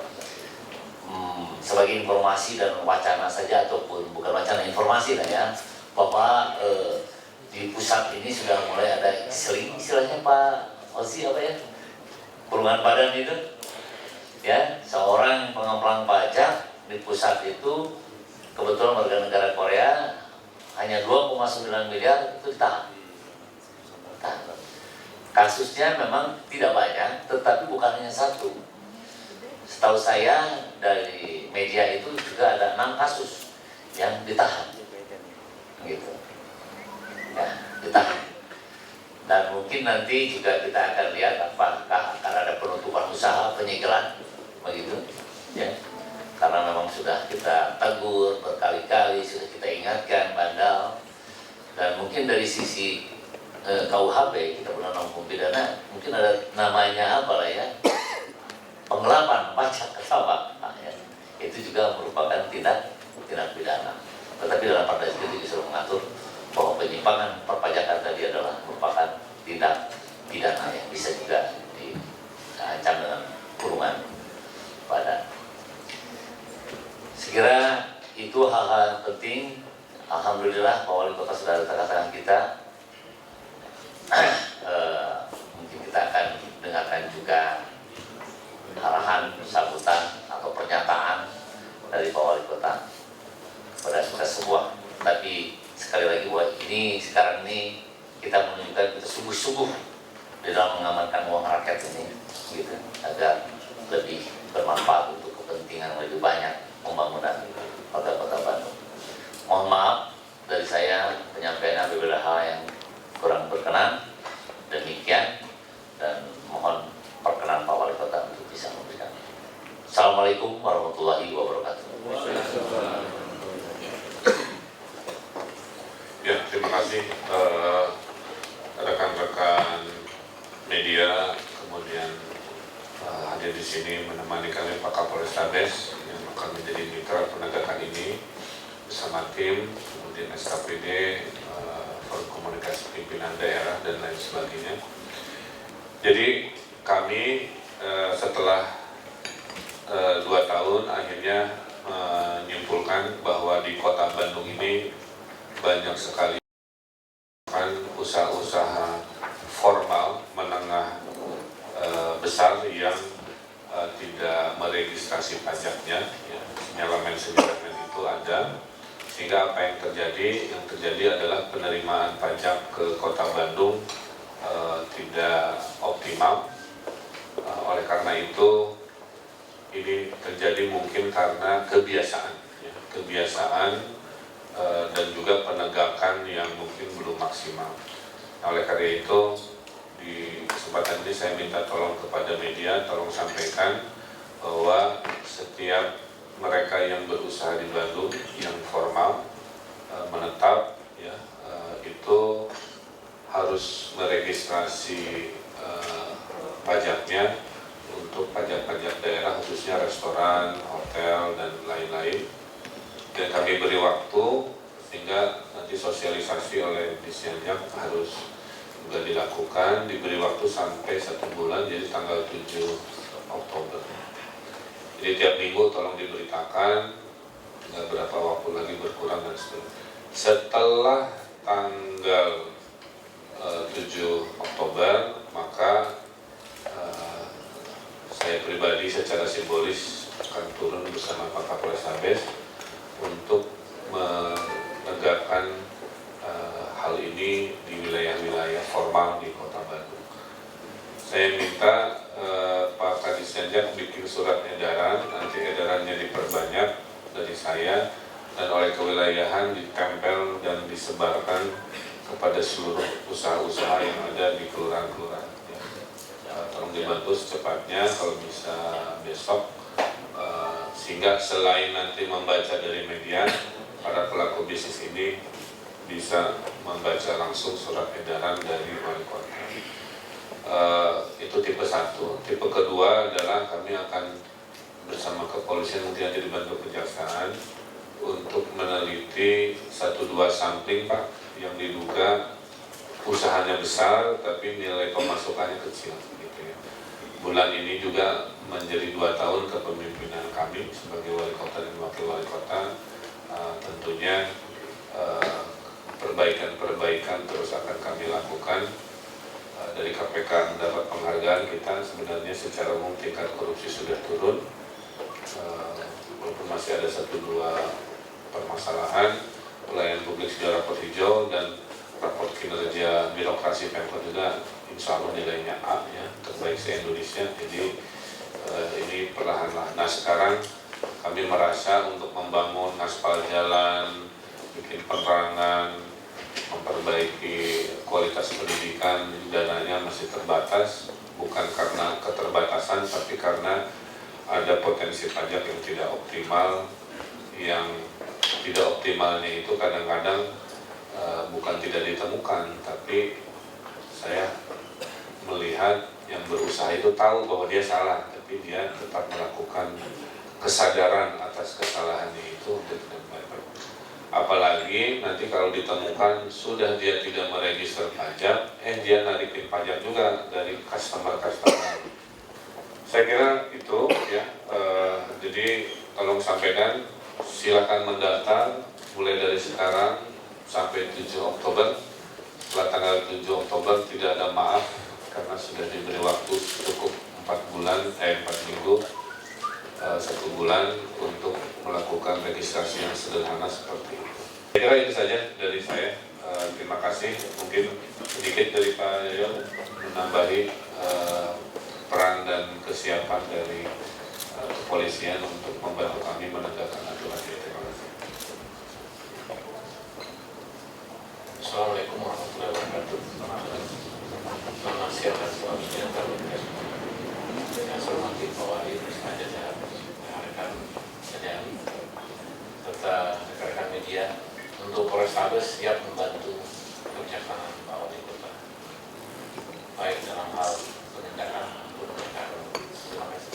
Sebagai informasi dan wacana saja, ataupun bukan wacana, informasi lah ya, bahwa di pusat ini sudah mulai ada istilahnya Pak Ozi apa ya, kurungan badan itu ya, seorang pengemplang pajak di pusat itu kebetulan warga negara Korea hanya 2,9 miliar itu ditahan. Kasusnya memang tidak banyak, tetapi bukan hanya 1. Setahu saya dari media itu juga ada 6 kasus yang ditahan, gitu. Ya, ditahan. Dan mungkin nanti juga kita akan lihat apakah akan ada penutupan usaha, penyegelan, begitu, ya. Karena memang sudah kita tegur berkali-kali, sudah kita ingatkan bandal, dan mungkin dari sisi KUHP kita pernah hukum pidana, mungkin ada namanya apa lah ya, penggelapan pajak atau apa, ya. Itu juga merupakan tindak pidana. Tetapi dalam perda itu disuruh mengatur bahwa penyimpangan perpajakan tadi adalah merupakan tindak pidana yang bisa juga diancam dengan kurungan badan. Sekira itu hal-hal penting. Alhamdulillah Pak Wali Kota sudah ada tengah-tengah kita. Mungkin kita akan dengarkan juga arahan, sambutan atau pernyataan dari Pak Wali Kota kepada kita semua. Tapi sekali lagi buat ini sekarang ini kita menunjukkan kita sungguh-sungguh di dalam mengamankan uang rakyat ini, gitu, agar lebih bermanfaat untuk kepentingan lebih banyak pembangunan kota Bandung. Mohon maaf dari saya penyampaian apabila hal yang kurang berkenan. Demikian, dan mohon perkenan Pak Wali Kota untuk bisa memberikan. Assalamualaikum warahmatullahi wabarakatuh. Ya, terima kasih rekan-rekan media, kemudian hadir di sini menemani kami Pak Kapolrestabes yang akan menjadi mitra penegakan ini bersama tim, kemudian SKPD, Forum Komunikasi Pimpinan Daerah dan lain sebagainya. Jadi kami setelah 2 tahun akhirnya menyimpulkan bahwa di Kota Bandung ini banyak sekali usaha-usaha formal menengah besar yang tidak meregistrasi pajaknya, ya. Sinyalemen itu ada, sehingga apa yang terjadi adalah penerimaan pajak ke Kota Bandung tidak optimal. Oleh karena itu ini terjadi mungkin karena kebiasaan, ya. Dan juga penegakan yang maksimal. Nah, oleh karena itu di kesempatan ini saya minta tolong kepada media, tolong sampaikan bahwa setiap mereka yang berusaha di Bandung yang formal menetap ya, itu harus meregistrasi pajaknya untuk pajak-pajak daerah, khususnya restoran, hotel, dan lain-lain. Dan kami beri waktu sehingga nanti sosialisasi oleh Disjak harus juga dilakukan, diberi waktu sampai 1 bulan, jadi tanggal 7 Oktober. Jadi tiap minggu tolong diberitakan, tinggal berapa waktu lagi berkurang dan seterusnya. Setelah tanggal 7 Oktober, maka saya pribadi secara simbolis akan turun bersama Pak Kapolres Sabes untuk menegakkan hal ini di wilayah-wilayah formal di Kota Bandung. Saya minta Pak Kadis Janjak bikin surat edaran, nanti edarannya diperbanyak dari saya dan oleh kewilayahan ditempel dan disebarkan kepada seluruh usaha-usaha yang ada di kelurahan-kelurahan. Tolong dibantu secepatnya kalau bisa besok, sehingga selain nanti membaca dari media, para pelaku bisnis ini bisa membaca langsung surat edaran dari wali kota. Itu tipe 1. Tipe kedua adalah kami akan bersama kepolisian, nanti nanti dibantu kejaksaan untuk meneliti 1-2 sampling Pak yang diduga usahanya besar tapi nilai pemasukannya kecil gitu ya. Bulan ini juga menjadi 2 tahun kepemimpinan kami sebagai wali kota dan wakil wali kota. Tentunya perbaikan-perbaikan terus akan kami lakukan. Dari KPK mendapat penghargaan, kita sebenarnya secara umum tingkat korupsi sudah turun, walaupun masih ada 1-2 permasalahan. Pelayanan publik sudah rapor hijau dan raport kinerja birokrasi Pemkot juga insya Allah nilainya A ya, terbaik se-Indonesia. Jadi ini perlahan-lahan. Nah sekarang kami merasa untuk membangun aspal jalan, bikin penerangan, memperbaiki kualitas pendidikan, dananya masih terbatas, bukan karena keterbatasan tapi karena ada potensi pajak yang tidak optimal. Yang tidak optimalnya itu kadang-kadang bukan tidak ditemukan, tapi saya melihat yang berusaha itu tahu bahwa dia salah, tapi dia tetap melakukan kesadaran atas kesalahannya itu untuk tidak membayar. Apalagi nanti kalau ditemukan sudah dia tidak meregister pajak, dia narikin pajak juga dari customer-customer. Saya kira itu ya. Jadi tolong sampaikan, silakan mendaftar mulai dari sekarang sampai 7 Oktober. Setelah tanggal 7 Oktober tidak ada maaf karena sudah diberi waktu cukup 4 minggu, 1 bulan untuk melakukan registrasi yang sederhana seperti itu. Saya kira itu saja dari saya. Terima kasih. Mungkin sedikit dari Pak Yoyo menambahi peran dan kesiapan dari kepolisian untuk membantu kami menegakkan aturan ini. Terima kasih. Assalamualaikum warahmatullahi wabarakatuh. Selamat siang dan selamat sejahtera. Yang saya hormati Pak Wali bersama rekan-rekan media serta rekan-rekan media, untuk Polrestabes siap membantu kebijaksanaan Pak Wali Kota, baik dalam hal penindakan maupun penegakan. Terima kasih.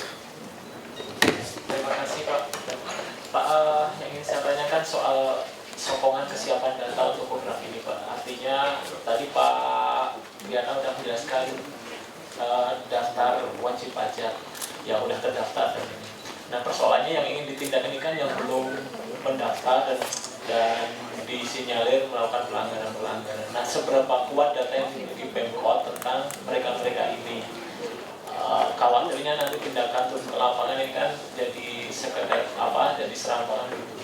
Terima kasih Pak. Pak, yang ingin saya tanyakan soal sokongan kesiapan data untuk program ini Pak. Artinya tadi Pak Diana sudah menjelaskan daftar wajib pajak yang sudah terdaftar dan ini. Nah persoalannya yang ingin ditindak ini kan yang belum mendaftar dan disinyalir melakukan pelanggaran-pelanggaran. Nah seberapa kuat data yang dimiliki Pemkot tentang mereka-mereka ini? Khawatirnya nanti tindakan turun ke lapangan ini kan jadi sekedar jadi serampangan gitu.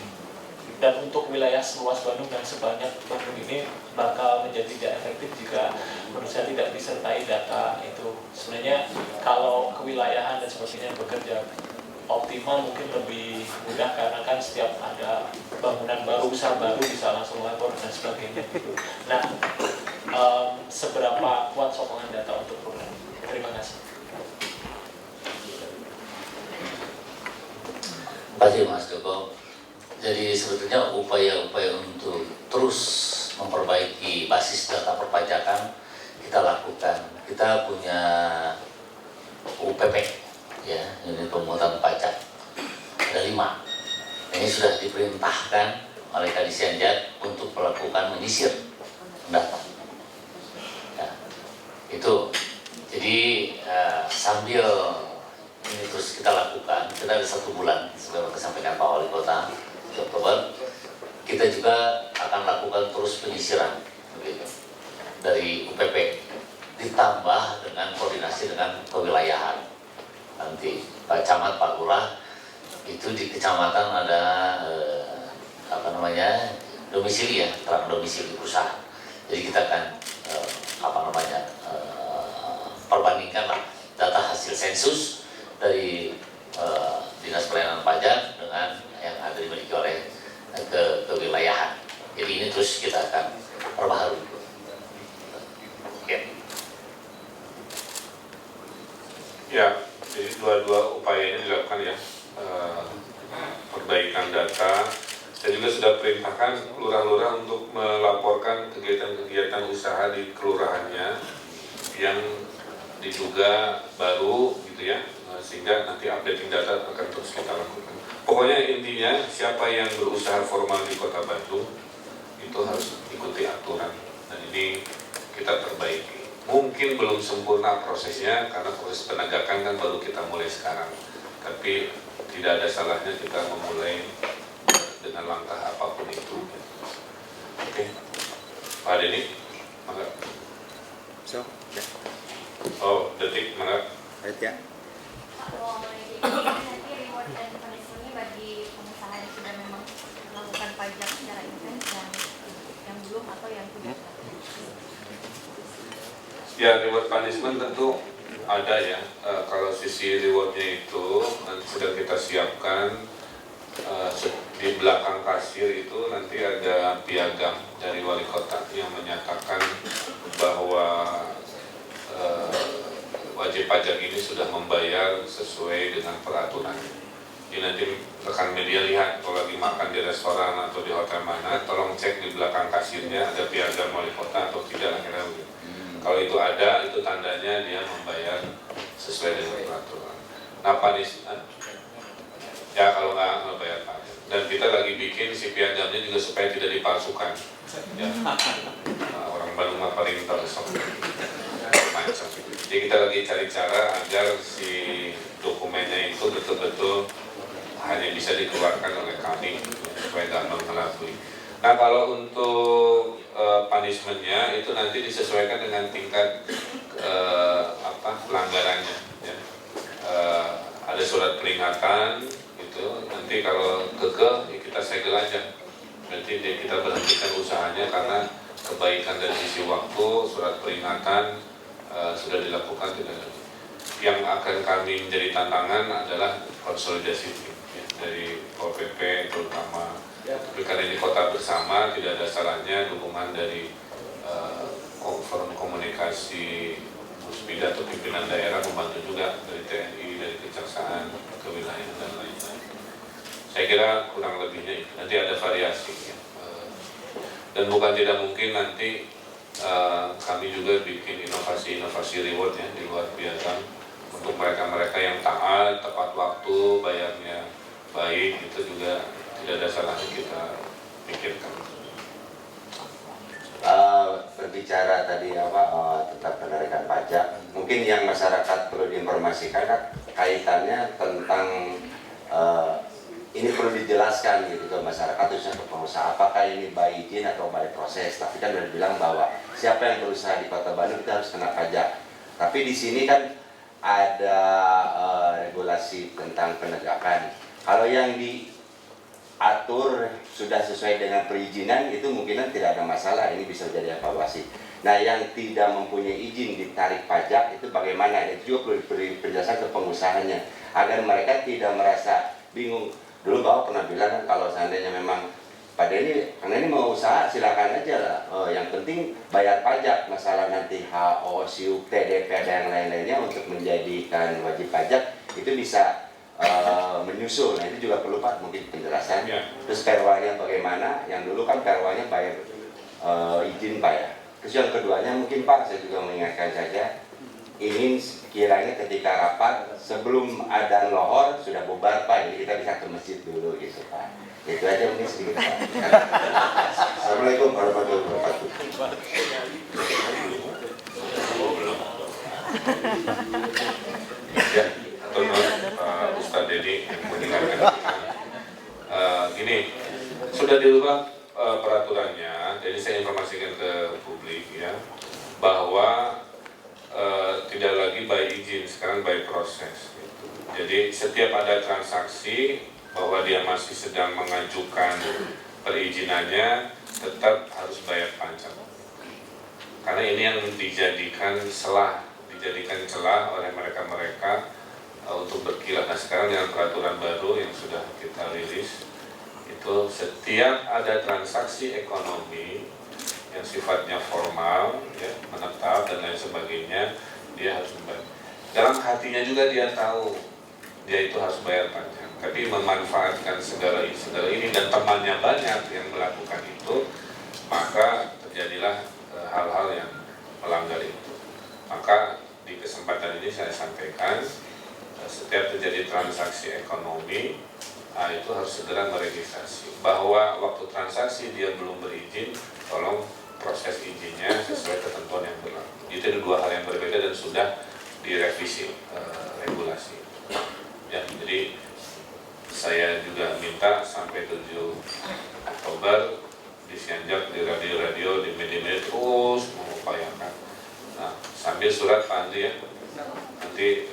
Dan untuk wilayah seluas Bandung dan sebanyak Bandung ini bakal menjadi tidak efektif jika menurut saya tidak disertai data itu. Sebenarnya kalau kewilayahan dan sebagainya bekerja optimal mungkin lebih mudah karena kan setiap ada bangunan baru, usaha baru bisa langsung lapor dan sebagainya. Nah terus memperbaiki basis data perpajakan kita lakukan. Kita punya UPP, ya, unit pemungutan pajak, ada 5. Ini sudah diperintahkan oleh Kadisianjat untuk melakukan menyisir data. Ya, itu. Jadi sambil ini terus kita lakukan, kita ada 1 bulan sebagaimana disampaikan Pak Wali Kota di Oktober, kita juga akan lakukan terus penyisiran begitu, dari UPP, ditambah dengan koordinasi dengan kewilayahan. Nanti Pak Camat, Pak Lurah itu di kecamatan ada domisili, ya, terang domisili perusahaan. Jadi kita akan perbandingkanlah data hasil sensus dari Dinas Pelayanan Pajak dengan yang ada dimiliki oleh kewilayahan. Jadi ini terus kita akan perbaharui. Oke. Ya, jadi dua upaya ini dilakukan, ya, perbaikan data. Saya juga sudah perintahkan lurah-lurah untuk melaporkan kegiatan-kegiatan usaha di kelurahannya yang diduga baru gitu, ya, sehingga nanti updating data akan terus kita lakukan. Pokoknya intinya siapa yang berusaha formal di Kota Bandung itu harus ikuti aturan, dan ini kita perbaiki. Mungkin belum sempurna prosesnya karena proses penegakan kan baru kita mulai sekarang, tapi tidak ada salahnya kita memulai dengan langkah apapun itu. Oke, Pak Denny, mangga. Oh, Detik, mangga. Baik, ya. Kalau nanti reward dan punishment-nya bagi pengusaha yang sudah memang melakukan pajak secara intens dan yang belum atau yang tidak. Ya, reward punishment tentu ada, ya. Kalau sisi rewardnya itu sudah kita siapkan. Di belakang kasir itu nanti ada piagam dari wali kota yang menyatakan bahwa wajib pajak ini sudah membayar sesuai dengan peraturan. Jadi nanti rekan media lihat kalau lagi makan di restoran atau di hotel mana, tolong cek di belakang kasirnya ada piagam wali kota atau tidak, kira-kira begitu. Kalau itu ada, itu tandanya dia membayar sesuai dengan peraturan. Nah, punishment, ya kalau nggak bayar pajak. Dan kita lagi bikin si piagamnya juga supaya tidak dipalsukan. Ya. Nah, orang Bandung mah paling tahu macam. Jadi kita lagi cari cara agar si dokumennya itu betul-betul hanya bisa dikeluarkan oleh kami supaya gampang mengakui. Nah, kalau untuk punishment-nya itu nanti disesuaikan dengan tingkat pelanggarannya. Ya. Ada surat peringatan. Nanti kalau kekeh ya kita segel aja, berarti kita berhentikan usahanya karena kebaikan dari sisi waktu. Surat peringatan sudah dilakukan, tidak. Yang akan kami menjadi tantangan adalah konsolidasi tim, ya, dari Pol PP terutama. Tapi karena ini kota bersama, tidak ada salahnya dukungan dari forum komunikasi Puspida atau pimpinan daerah membantu juga dari TNI, dari Kejaksaan, kewilayahan dan lain-lain. Saya kira kurang lebihnya itu. Nanti ada variasi, ya. Dan bukan tidak mungkin nanti kami juga bikin inovasi reward, ya, di luar piagam untuk mereka-mereka yang taat, tepat waktu, bayarnya baik, itu juga tidak ada salahnya kita pikirkan. Berbicara tadi tentang penarikan pajak, mungkin yang masyarakat perlu diinformasikan kaitannya tentang ini perlu dijelaskan gitu ke masyarakat, khususnya ke pengusaha, apakah ini by izin atau by proses. Tapi kan sudah bilang bahwa siapa yang berusaha di Kota Bandung kita harus kena pajak. Tapi di sini kan ada regulasi tentang penegakan. Kalau yang diatur sudah sesuai dengan perizinan, itu mungkinan tidak ada masalah, ini bisa jadi evaluasi. Nah, yang tidak mempunyai izin ditarik pajak itu bagaimana? Itu juga perlu diberi penjelasan ke pengusahanya agar mereka tidak merasa bingung. Dulu Bapak pernah bilang kan, kalau seandainya memang Pak Denny, karena ini mau usaha silakan aja lah. Yang penting bayar pajak, masalah nanti HO, SIUP, TDP dan yang lain-lainnya untuk menjadikan wajib pajak itu bisa menyusul. Nah, itu juga perlu Pak mungkin penjelasan. Ya. Terus perwanya bagaimana? Yang dulu kan perwanya bayar izin Pak ya. Terus yang keduanya mungkin Pak, saya juga mengingatkan saja, ingin kiranya ketika rapat sebelum adzan lohor sudah bubar Pak, jadi kita bisa ke masjid dulu gitu Pak. Itu aja mungkin sedikit Pak. Assalamualaikum warahmatullahi wabarakatuh. Ya, atau Pak Ustadz Dedi yang mendengarkan. Gini, sudah dirubah peraturannya, jadi saya informasikan ke publik ya, bahwa tidak lagi by izin, sekarang by proses. Gitu. Jadi setiap ada transaksi bahwa dia masih sedang mengajukan perizinannya, tetap harus bayar pajak. Karena ini yang dijadikan celah oleh mereka-mereka untuk berkilah. Nah sekarang dengan peraturan baru yang sudah kita rilis, itu setiap ada transaksi ekonomi yang sifatnya formal, ya, menetap dan lain sebagainya, dia harus membayar. Dalam hatinya juga dia tahu dia itu harus bayar pajak, tapi memanfaatkan segala ini dan temannya banyak yang melakukan itu, maka terjadilah hal-hal yang melanggar itu. Maka di kesempatan ini saya sampaikan, setiap terjadi transaksi ekonomi, itu harus segera meregistrasi. Bahwa waktu transaksi dia belum berizin, tolong proses izinnya sesuai ketentuan yang berlaku. Itu ada dua hal yang berbeda dan sudah direvisi regulasi. Ya, jadi saya juga minta sampai 7 Oktober di Cianjur, di radio-radio, di media-media terus mengupayakan. Nah, sambil surat Pak Andi ya, nanti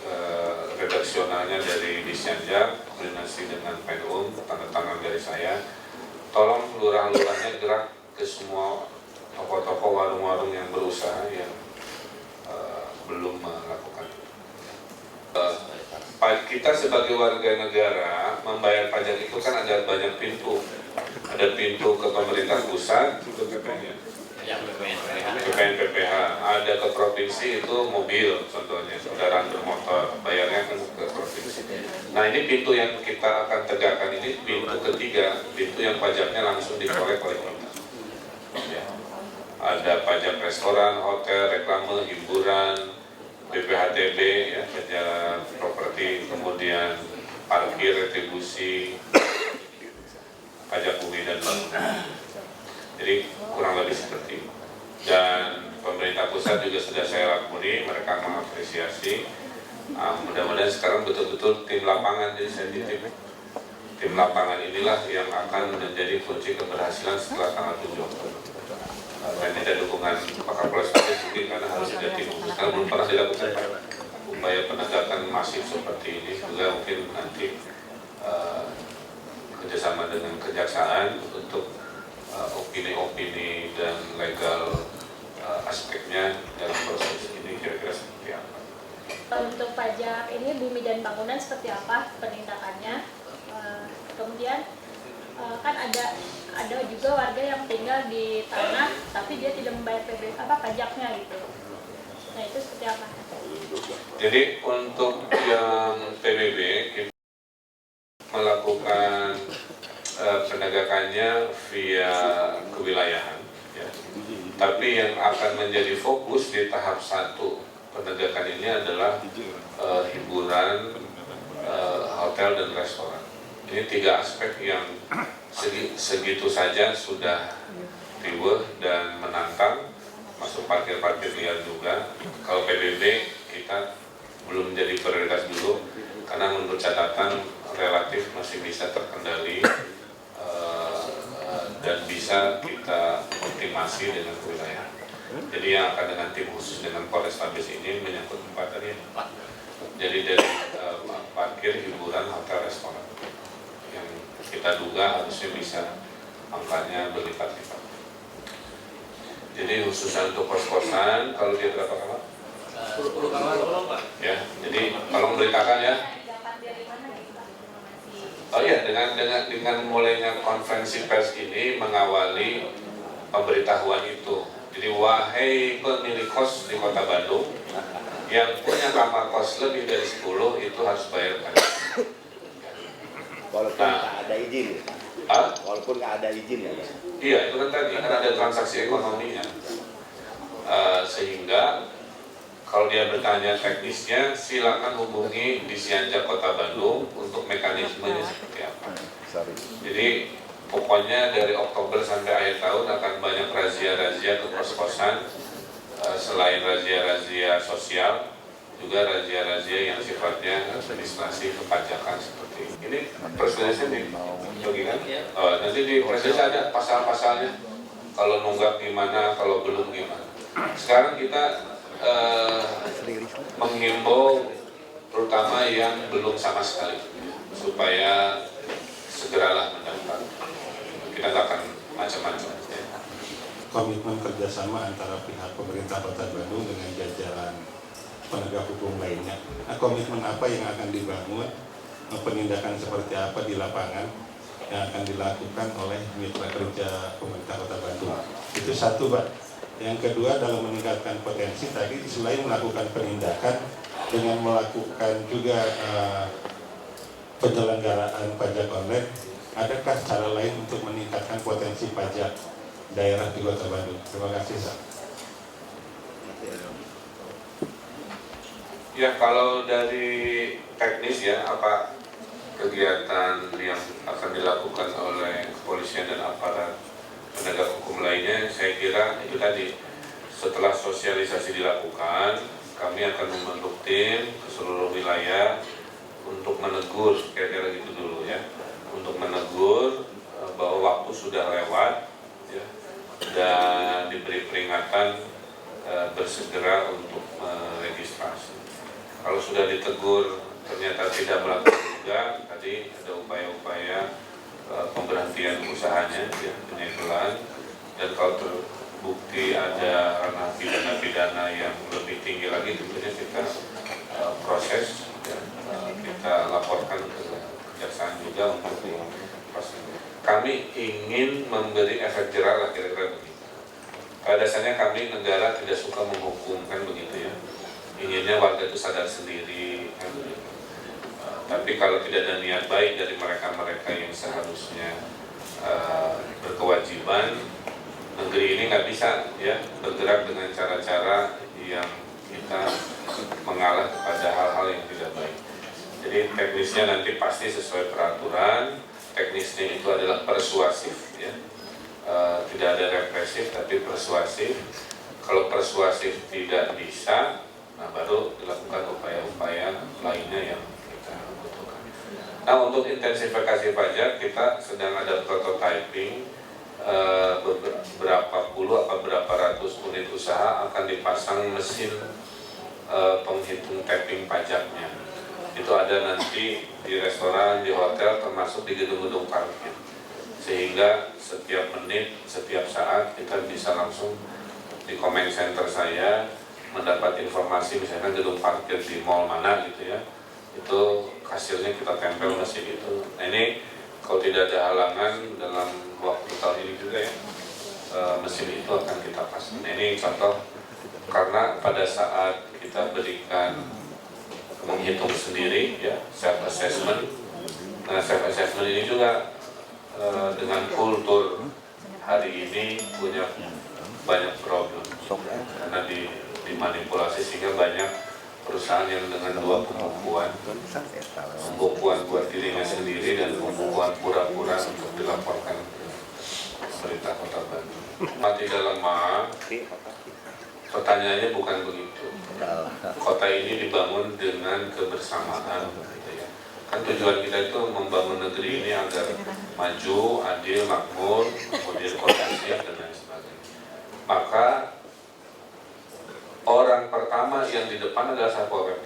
redaksionalnya dari di Cianjur, koordinasi dengan Penum, tanda tangan dari saya. Tolong lurah-lurahnya gerak ke semua toko-toko, warung-warung yang berusaha yang belum melakukan itu. Kita sebagai warga negara membayar pajak itu kan ada banyak pintu. Ada pintu ke pemerintah pusat, ke BPN PPH, ada ke provinsi itu mobil contohnya, kendaraan bermotor, bayarnya kan ke provinsi. Nah ini pintu yang kita akan tegakkan ini pintu ketiga, pintu yang pajaknya langsung dikolek oleh kita. Ya. Ada pajak restoran, hotel, reklame, hiburan, BPHTB, ya, pajak properti, kemudian parkir, retribusi, pajak bumi dan bangunan. Jadi kurang lebih seperti itu. Dan pemerintah pusat juga sudah saya lakoni, mereka mengapresiasi. Mudah-mudahan sekarang betul-betul tim lapangan, jadi saya titip tim lapangan inilah yang akan menjadi kunci keberhasilan setelah tanggal 7 Oktober. Dan ini ada dukungan Pak Kapolres mungkin karena harus ada tim khusus, karena belum pernah dilakukan upaya penegakan masif seperti ini. Juga mungkin nanti kerjasama dengan kejaksaan untuk opini-opini dan legal aspeknya dalam proses ini kira-kira seperti apa. Untuk pajak ini bumi dan bangunan seperti apa penindakannya? Kemudian kan ada juga warga yang tinggal di tanah tapi dia tidak membayar pajaknya gitu. Nah itu seperti apa? Jadi untuk yang PBB kita melakukan penegakannya via kewilayahan, ya. Tapi yang akan menjadi fokus di tahap 1 penegakan ini adalah hiburan, hotel dan restoran. Ini 3 aspek yang segitu saja sudah riweuh dan menantang, masuk parkir-parkir liar juga. Kalau PBB kita belum menjadi prioritas dulu karena menurut catatan relatif masih bisa terkendali dan bisa kita optimasi dengan kewilayahan. Jadi yang akan dengan tim khusus dengan Polrestabes ini menyangkut 4 tadi. Jadi dari parkir, hiburan, hotel, restoran yang kita duga harusnya bisa angkanya berlipat-lipat. Jadi khususnya untuk kos-kosan, kalau dia berapa kamar? 10 kamar Pak. Ya, jadi tolong beritakan ya. Oh iya, dengan mulainya konferensi pers ini mengawali pemberitahuan itu. Jadi wahai pemilik kos di Kota Bandung yang punya kamar kos lebih dari 10 itu harus bayar pajak. Walaupun ada izin. Walaupun nggak ada izin ya. Iya, itu kan tadi kan ada transaksi ekonominya. Sehingga kalau dia bertanya teknisnya, silakan hubungi di Sianja Kota Bandung untuk mekanismenya seperti apa. Jadi pokoknya dari Oktober sampai akhir tahun akan banyak razia-razia ke kos-kosan, selain razia-razia sosial, juga razia-razia yang sifatnya administrasi kepajakan seperti ini. Presiden dibagikan, nanti di presiden ada pasal-pasalnya. Kalau nunggak gimana, kalau belum gimana. Sekarang kita menghimbau terutama yang belum sama sekali supaya segeralah mendaftar. Kita nggak akan macam-macam. Komitmen kerjasama antara pihak pemerintah Kota Bandung dengan jajaran penegak hukum lainnya. Nah, komitmen apa yang akan dibangun, penindakan seperti apa di lapangan yang akan dilakukan oleh mitra kerja pemerintah Kota Bandung. Itu satu, Pak. Yang kedua, dalam meningkatkan potensi tadi selain melakukan penindakan dengan melakukan juga penyelenggaraan pajak online, adakah cara lain untuk meningkatkan potensi pajak daerah di Kota Bandung? Terima kasih, Pak. Ya, kalau dari teknis ya, apa kegiatan yang akan dilakukan oleh kepolisian dan aparat penegak hukum lainnya, saya kira itu tadi, setelah sosialisasi dilakukan, kami akan membentuk tim ke seluruh wilayah untuk menegur, kira-kira gitu dulu ya, untuk menegur bahwa waktu sudah lewat ya, dan diberi peringatan bersegera untuk meregistrasi. Kalau sudah ditegur ternyata tidak melakukan juga, tadi ada upaya-upaya pemberhentian usahanya, ya, penyegelan, dan kalau terbukti ada ranah pidana-pidana yang lebih tinggi lagi, tentunya kita proses, ya, kita laporkan ke kejaksaan juga untuk proses. Kami ingin memberi efek jerah lah, kira-kira begitu. Pada dasarnya kami negara tidak suka menghukum, kan begitu ya. Inginnya warga itu sadar sendiri, kan begitu. Tapi kalau tidak ada niat baik dari mereka-mereka yang seharusnya berkewajiban, negeri ini nggak bisa ya bergerak dengan cara-cara yang kita mengalah kepada hal-hal yang tidak baik. Jadi teknisnya nanti pasti sesuai peraturan. Teknisnya itu adalah persuasif, ya. Tidak ada represif tapi persuasif. Kalau persuasif tidak bisa, nah baru dilakukan upaya-upaya lainnya yang Nah, untuk intensifikasi pajak kita sedang ada prototyping, berapa puluh atau berapa ratus unit usaha akan dipasang mesin penghitung tapping pajaknya. Itu ada nanti di restoran, di hotel, termasuk di gedung-gedung parkir. Sehingga setiap menit, setiap saat kita bisa langsung di comment center saya mendapat informasi, misalkan gedung parkir di mall mana gitu ya, itu kasirnya kita tempel mesin itu. Nah ini kalau tidak ada halangan dalam waktu tahun ini juga ya, mesin itu akan kita pasang. Nah ini contoh, karena pada saat kita berikan menghitung sendiri ya, self assessment. Nah self assessment ini juga dengan kultur hari ini punya banyak problem karena dimanipulasi sehingga banyak perusahaan yang dengan dua pembukuan buat dirinya sendiri dan pembukuan pura-pura untuk dilaporkan pemerintah Kota Bandung. Tidak lemah, pertanyaannya bukan begitu. Kota ini dibangun dengan kebersamaan, gitu ya. Kan tujuan kita itu membangun negeri ini agar maju, adil, makmur, kemudian kondusif dan lain sebagainya. Maka orang pertama yang di depan adalah Satpol PP.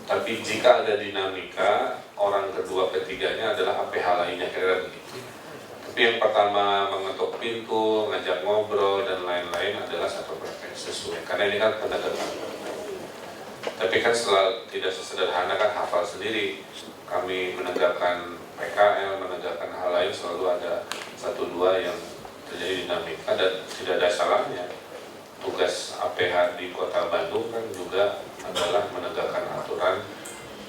Tapi jika ada dinamika, orang kedua ketiganya adalah APH lainnya, kira-kira begitu. Tapi yang pertama mengetuk pintu, ngajak ngobrol dan lain-lain adalah Satpol PP sesuai. Karena ini kan penegakan. Tapi kan setelah tidak sesederhana kan hafal sendiri. Kami menegakkan PKL, menegakkan hal lain selalu ada 1-2 yang terjadi dinamika dan tidak ada salahnya. Tugas APH di Kota Bandung kan juga adalah menegakkan aturan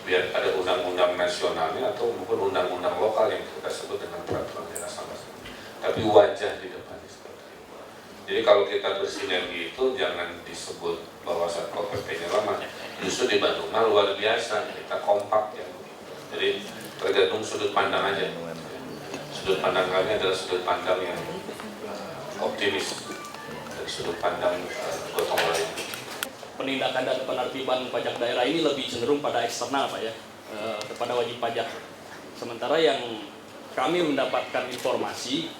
biar ada undang-undang nasionalnya atau maupun undang-undang lokal yang kita sebut dengan peraturan daerah sama-sama. Tapi wajah di depannya seperti itu. Jadi kalau kita bersinergi itu jangan disebut bahwa Satpol PP-nya lama. Justru di Bandung luar biasa, kita kompak ya. Jadi tergantung sudut pandang aja. Sudut pandang kami adalah sudut pandang yang optimis dan sudut pandang gotong royong. Penindakan dan penertiban pajak daerah ini lebih cenderung pada eksternal Pak ya, kepada wajib pajak. Sementara yang kami mendapatkan informasi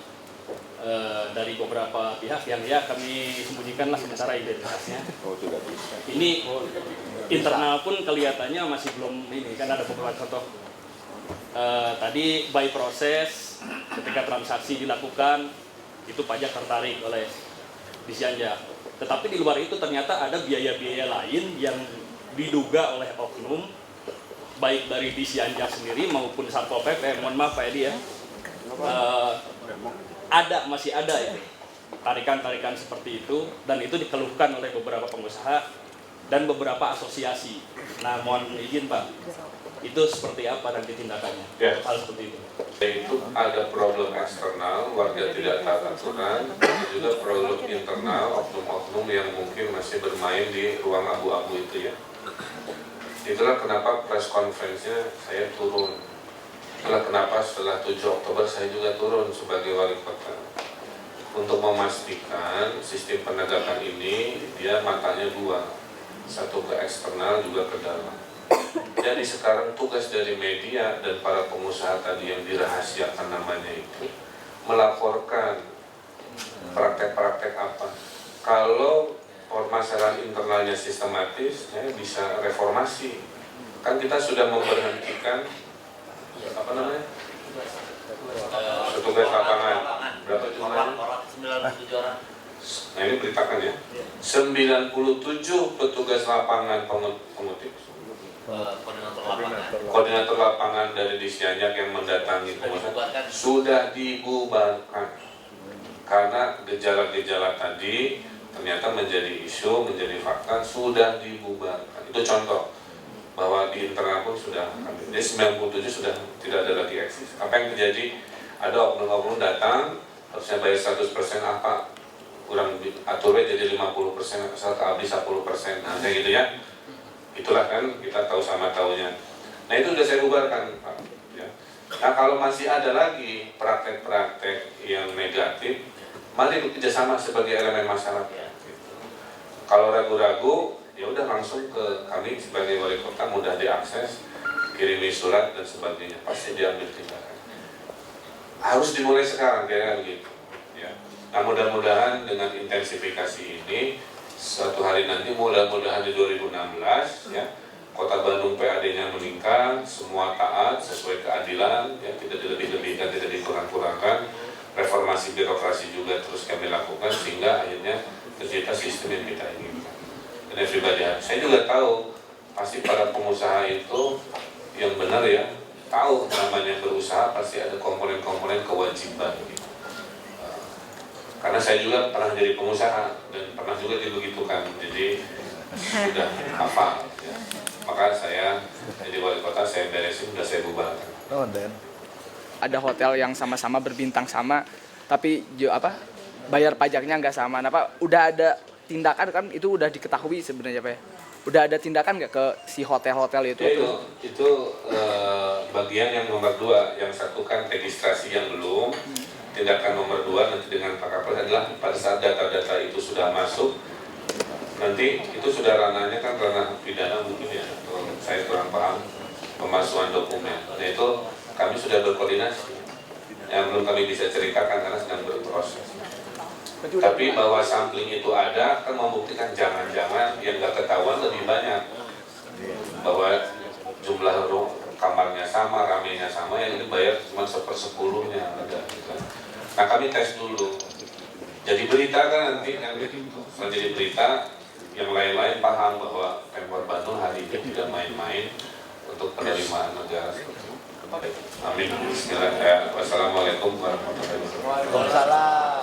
dari beberapa pihak yang ya kami sembunyikanlah sementara identitasnya. Ini internal pun kelihatannya masih belum ini, kan ada beberapa contoh. Tadi by proses ketika transaksi dilakukan itu pajak tertarik oleh Disjanja. Tetapi di luar itu ternyata ada biaya-biaya lain yang diduga oleh oknum, baik dari Disjanja sendiri maupun Satpol PP. Mohon maaf Pak Edi ya, masih ada itu tarikan-tarikan seperti itu, dan itu dikeluhkan oleh beberapa pengusaha dan beberapa asosiasi. Nah, mohon izin Pak, itu seperti apa nanti tindakannya? Ya. Hal seperti itu. Itu ada problem eksternal, warga tidak taat aturan, juga problem internal, oknum-oknum yang mungkin masih bermain di ruang abu-abu itu ya. Itulah kenapa press conference-nya saya turun. Itulah kenapa setelah 7 Oktober saya juga turun sebagai wali kota. Untuk memastikan sistem penegakan ini dia matanya dua. Satu ke eksternal juga ke dalam. Jadi sekarang tugas dari media dan para pengusaha tadi yang dirahasiakan namanya itu melaporkan praktek-praktek apa. Kalau permasalahan internalnya sistematis, ya bisa reformasi. Kan kita sudah memberhentikan apa namanya? Petugas lapangan. Berapa jumlahnya? 97 orang. Nah ini beritakan ya. 97 petugas lapangan pengutip. Koordinator lapangan dari Disjanja yang mendatangi pengusaha sudah dibubarkan karena gejala-gejala tadi ternyata menjadi isu, menjadi fakta, sudah dibubarkan. Itu contoh bahwa di internal pun sudah, jadi 97 sudah tidak ada lagi eksis. Apa yang terjadi? Ada oknum-oknum datang, harusnya bayar 100% apa? Kurang aturnya jadi 50%, asal habis 10%, nah kayak gitu ya. Itulah kan kita tahu sama taunya. Nah itu sudah saya bubarkan Pak. Ya. Nah kalau masih ada lagi praktek-praktek yang negatif, mari bekerjasama sebagai elemen masyarakat. Kalau ragu-ragu, ya udah langsung ke kami sebagai wali kota, mudah diakses, kirimi surat dan sebagainya, pasti diambil tindakan. Harus dimulai sekarang, kira-kira begitu. Ya. Nah mudah-mudahan dengan intensifikasi ini, suatu hari nanti mudah-mudahan di 2016 ya Kota Bandung PAD-nya meningkat, semua taat sesuai keadilan, ya tidak dilebih-lebihkan, tidak dikurang-kurangkan, reformasi birokrasi juga terus kami lakukan sehingga akhirnya tercipta sistem yang kita inginkan. Dan everybody, saya juga tahu pasti para pengusaha itu yang benar ya tahu namanya berusaha pasti ada komponen-komponen kewajiban. Gitu. Karena saya juga pernah jadi pengusaha dan pernah juga dibegitukan, jadi sudah hafal. Ya. Maka saya jadi wali kota, saya beresin, sudah saya bubarkan. Ada hotel yang sama-sama berbintang sama, tapi bayar pajaknya nggak sama. Nah Pak, udah ada tindakan kan itu udah diketahui sebenarnya Pak ya? Udah ada tindakan nggak ke si hotel-hotel itu? Ya, itu bagian yang nomor 2, yang satu kan registrasi yang belum. Tindakan nomor 2 nanti dengan Pak Kapolres adalah pada saat data-data itu sudah masuk, nanti itu sudah ranahnya kan ranah pidana mungkin ya, atau saya kurang paham pemalsuan dokumen. Nah itu kami sudah berkoordinasi, yang belum kami bisa ceritakan karena sedang berproses. Tapi bahwa sampling itu ada kan membuktikan jangan-jangan yang nggak ketahuan lebih banyak, bahwa jumlah kamarnya sama, ramenya sama, yang dibayar cuma 1/10-nya ada. Nah kami tes dulu. Jadi berita kan nanti kan menjadi berita, yang lain-lain paham bahwa Pemkot Bandung hari ini tidak main-main untuk penerimaan negara. Amin. Bismillahirrahmanirrahim. Wassalamualaikum warahmatullahi wabarakatuh. Waalaikumsalam.